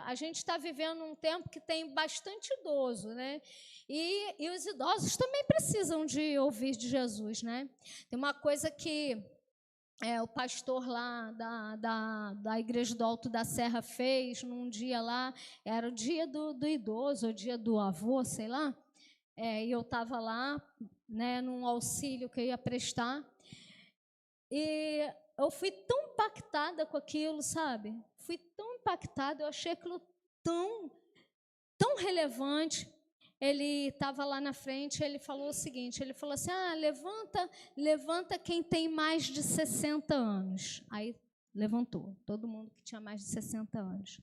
A gente está vivendo um tempo que tem bastante idoso, né? E os idosos também precisam de ouvir de Jesus, né? Tem uma coisa que o pastor lá da Igreja do Alto da Serra fez num dia lá, era o dia do idoso, o dia do avô, sei lá, e eu estava lá, né, num auxílio que eu ia prestar, e eu fui tão impactada com aquilo, sabe? fui tão impactada, eu achei aquilo tão relevante. Ele estava lá na frente, ele falou o seguinte, ele falou assim, levanta quem tem mais de 60 anos. Aí levantou, todo mundo que tinha mais de 60 anos.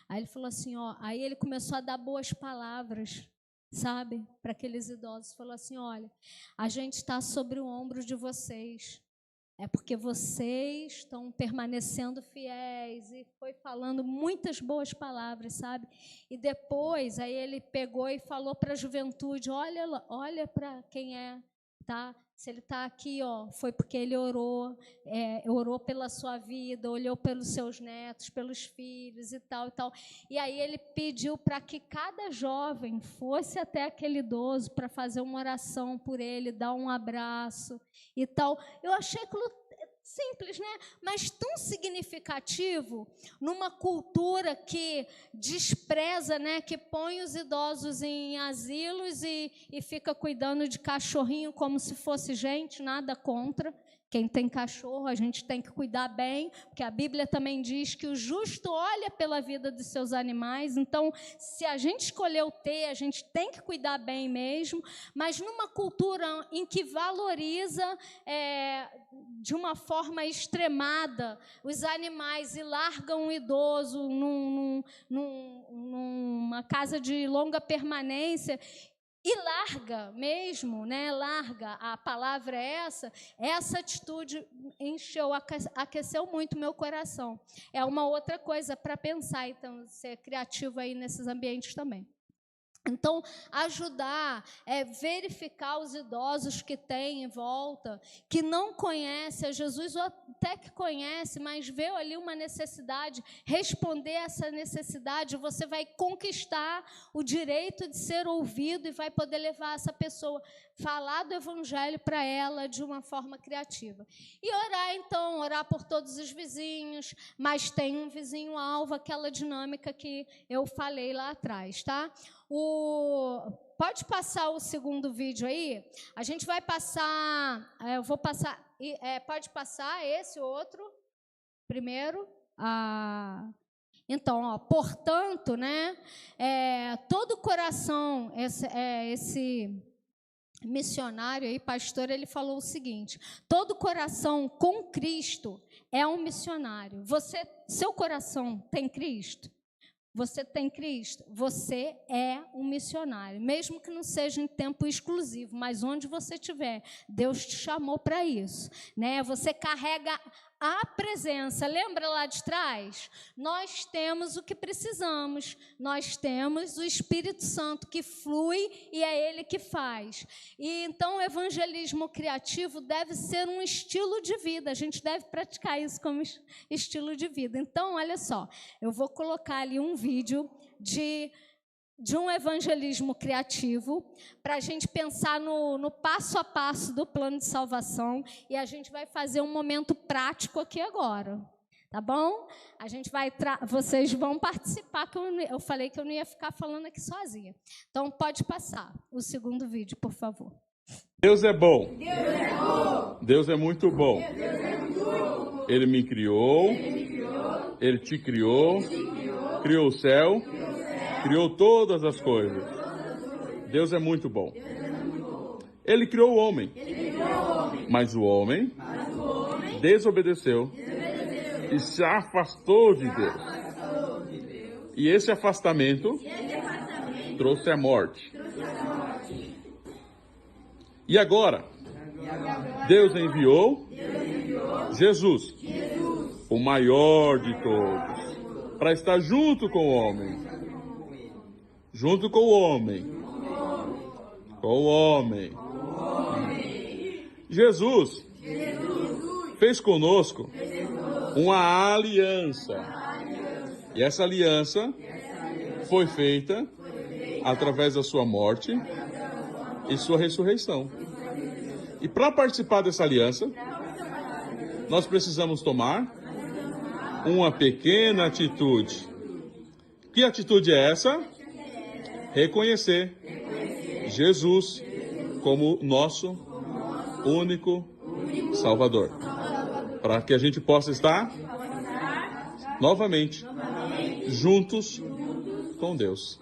Aí ele falou assim, aí ele começou a dar boas palavras, sabe, para aqueles idosos. Falou assim, olha, a gente está sobre o ombro de vocês. É porque vocês estão permanecendo fiéis, e foi falando muitas boas palavras, sabe? E depois, aí ele pegou e falou para a juventude, olha para quem é, tá? Se ele está aqui, foi porque ele orou pela sua vida, olhou pelos seus netos, pelos filhos e tal, e tal. E aí ele pediu para que cada jovem fosse até aquele idoso para fazer uma oração por ele, dar um abraço e tal. Eu achei aquilo simples, né? Mas tão significativo numa cultura que despreza, né? Que põe os idosos em asilos e fica cuidando de cachorrinho como se fosse gente, nada contra. Quem tem cachorro, a gente tem que cuidar bem, porque a Bíblia também diz que o justo olha pela vida dos seus animais. Então, se a gente escolheu ter, a gente tem que cuidar bem mesmo. Mas numa cultura em que valoriza de uma forma extremada os animais e larga um idoso numa casa de longa permanência, e larga mesmo, né? Larga, a palavra é essa atitude aqueceu muito meu coração. É uma outra coisa para pensar, então, ser criativo aí nesses ambientes também. Então, ajudar, verificar os idosos que tem em volta, que não conhecem a Jesus, ou até que conhece, mas vê ali uma necessidade, responder a essa necessidade, você vai conquistar o direito de ser ouvido e vai poder levar essa pessoa, falar do evangelho para ela de uma forma criativa. E orar, então, orar por todos os vizinhos, mas tem um vizinho alvo, aquela dinâmica que eu falei lá atrás, tá? Pode passar o segundo vídeo aí? A gente vai passar, eu vou passar, pode passar esse outro, primeiro. Então, portanto, né, todo coração, esse missionário aí, pastor, ele falou o seguinte, todo coração com Cristo é um missionário. Seu coração tem Cristo? Você tem Cristo? Você é um missionário, mesmo que não seja em tempo exclusivo, mas onde você estiver, Deus te chamou para isso, né? Você carrega a presença. Lembra lá de trás? Nós temos o que precisamos, nós temos o Espírito Santo que flui e é Ele que faz. E então o evangelismo criativo deve ser um estilo de vida, a gente deve praticar isso como estilo de vida. Então, olha só, eu vou colocar ali um vídeo de um evangelismo criativo, para a gente pensar no passo a passo do plano de salvação, e a gente vai fazer um momento prático aqui agora, tá bom? A gente vocês vão participar, que eu falei que eu não ia ficar falando aqui sozinha. Então, pode passar o segundo vídeo, por favor. Deus é bom. Deus é bom. Deus é muito bom. Deus é muito bom. Ele me criou. Ele te criou. Criou o céu. Criou todas as coisas. Deus é muito bom. Ele criou o homem. Mas o homem desobedeceu e se afastou de Deus. E esse afastamento trouxe a morte. E agora, Deus enviou Jesus, o maior de todos, para estar junto com o homem. Junto com o homem. Com o homem. Jesus fez conosco uma aliança. E essa aliança foi feita através da sua morte e sua ressurreição. E para participar dessa aliança, nós precisamos tomar uma pequena atitude. Que atitude é essa? Reconhecer Jesus como nosso único Salvador. Para que a gente possa estar novamente, juntos com Deus.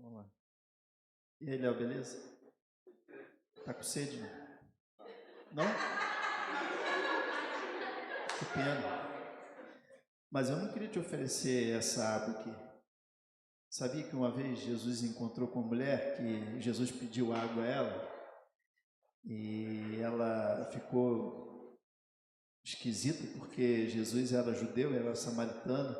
Vamos lá. E aí, Léo, beleza? Tá com sede? Não? Que pena. Mas eu não queria te oferecer essa água aqui. Sabia que uma vez Jesus encontrou com uma mulher que Jesus pediu água a ela e ela ficou esquisita porque Jesus era judeu, era samaritano,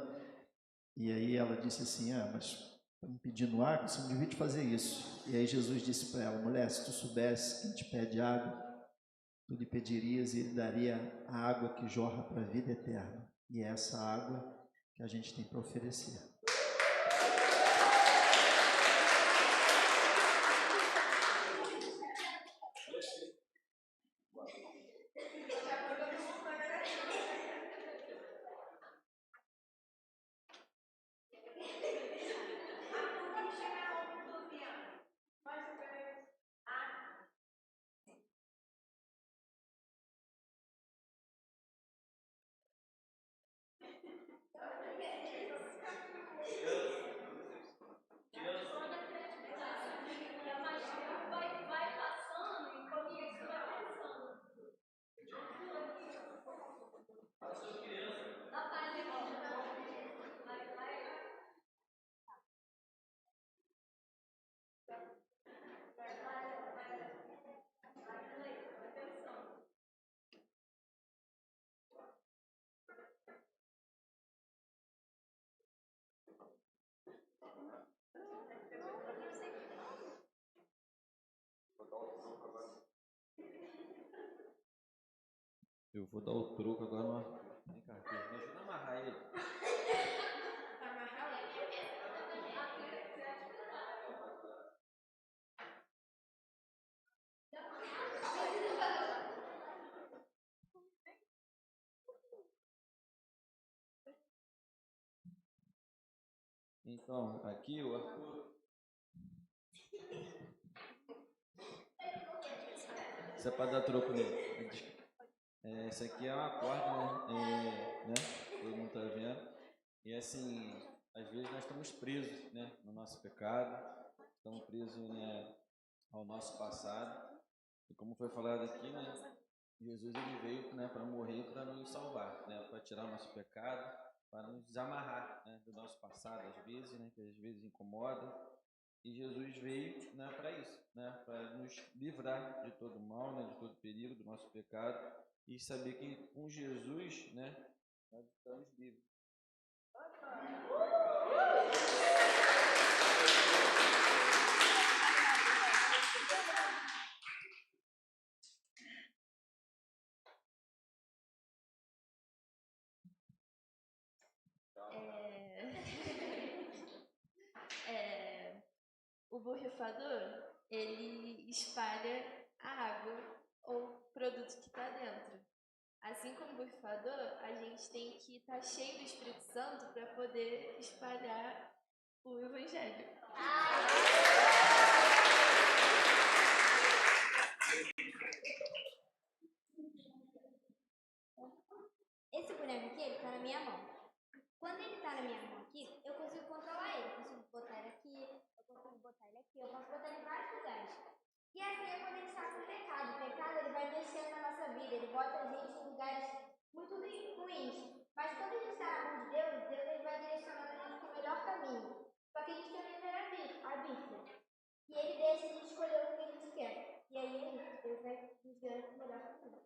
e aí ela disse assim: mas está me pedindo água, você não devia te fazer isso. E aí Jesus disse para ela: mulher, se tu soubesse quem te pede água, tu lhe pedirias e ele daria a água que jorra para a vida eterna. E é essa água que a gente tem para oferecer. Eu vou dar o troco agora no Arthur. Vem cá, Arthur. Me ajuda a amarrar ele. Então, aqui o Arthur. Isso é para dar troco nele. Essa aqui é uma corda, né? Todo mundo está vendo. E assim, às vezes nós estamos presos, né, no nosso pecado, estamos presos, né, ao nosso passado. E como foi falado aqui, né, Jesus ele veio, né, para morrer, para nos salvar, né, para tirar o nosso pecado, para nos desamarrar, né, do nosso passado, às vezes, né, que às vezes incomoda. E Jesus veio, né, para isso, né, para nos livrar de todo mal, né, de todo perigo, do nosso pecado, e saber que com Jesus, né, nós estamos livres. O borrifador, ele espalha a água ou produto que está dentro. Assim como o borrifador, a gente tem que estar cheio do Espírito Santo para poder espalhar o Evangelho. Esse boneco aqui, ele tá na minha mão. Quando ele tá na minha mão aqui, eu consigo controlar ele. Eu consigo botar ele aqui, eu consigo botar ele aqui, eu posso botar ele em vários lugares. E assim é quando ele está com o pecado. O pecado, ele vai mexendo na nossa vida, ele bota a gente em lugares muito ruins. Mas quando a gente está na mão de Deus, Deus ele vai direcionando a gente para o melhor caminho. Só que a gente tem o livre-arbítrio. E ele deixa a gente escolher o que a gente quer. E aí, Deus vai nos guiando para o melhor caminho.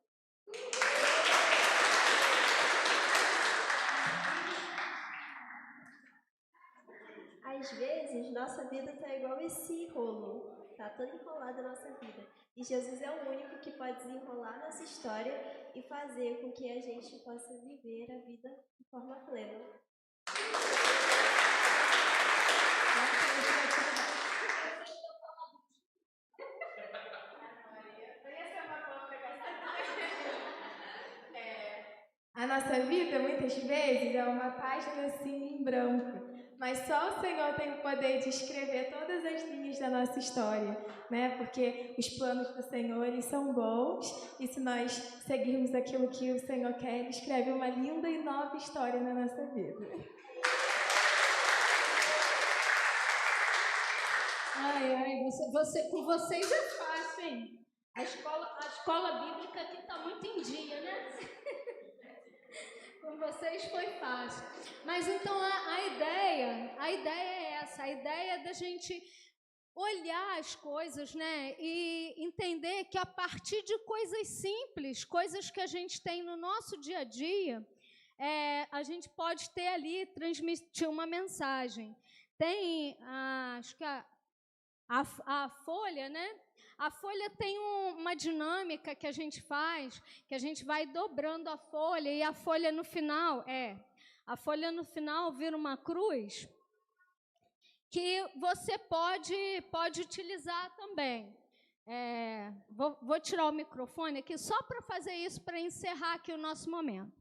Às vezes, nossa vida está igual esse rolo, está toda enrolada a nossa vida. E Jesus é o único que pode desenrolar nossa história e fazer com que a gente possa viver a vida de forma plena. A nossa vida, muitas vezes, é uma página assim em branco. Mas só o Senhor tem o poder de escrever todas as linhas da nossa história, né? Porque os planos do Senhor, eles são bons, e se nós seguirmos aquilo que o Senhor quer, Ele escreve uma linda e nova história na nossa vida. Com vocês é fácil, hein? A escola bíblica aqui está muito em dia, né? vocês foi fácil. Mas então a ideia é essa, a ideia é da gente olhar as coisas, né, e entender que a partir de coisas simples, coisas que a gente tem no nosso dia a dia, a gente pode ter ali, transmitir uma mensagem. Tem, acho que a folha, né? A folha tem uma dinâmica que a gente faz, que a gente vai dobrando a folha e a folha no final vira uma cruz, que você pode utilizar também. Vou tirar o microfone aqui só para fazer isso, para encerrar aqui o nosso momento.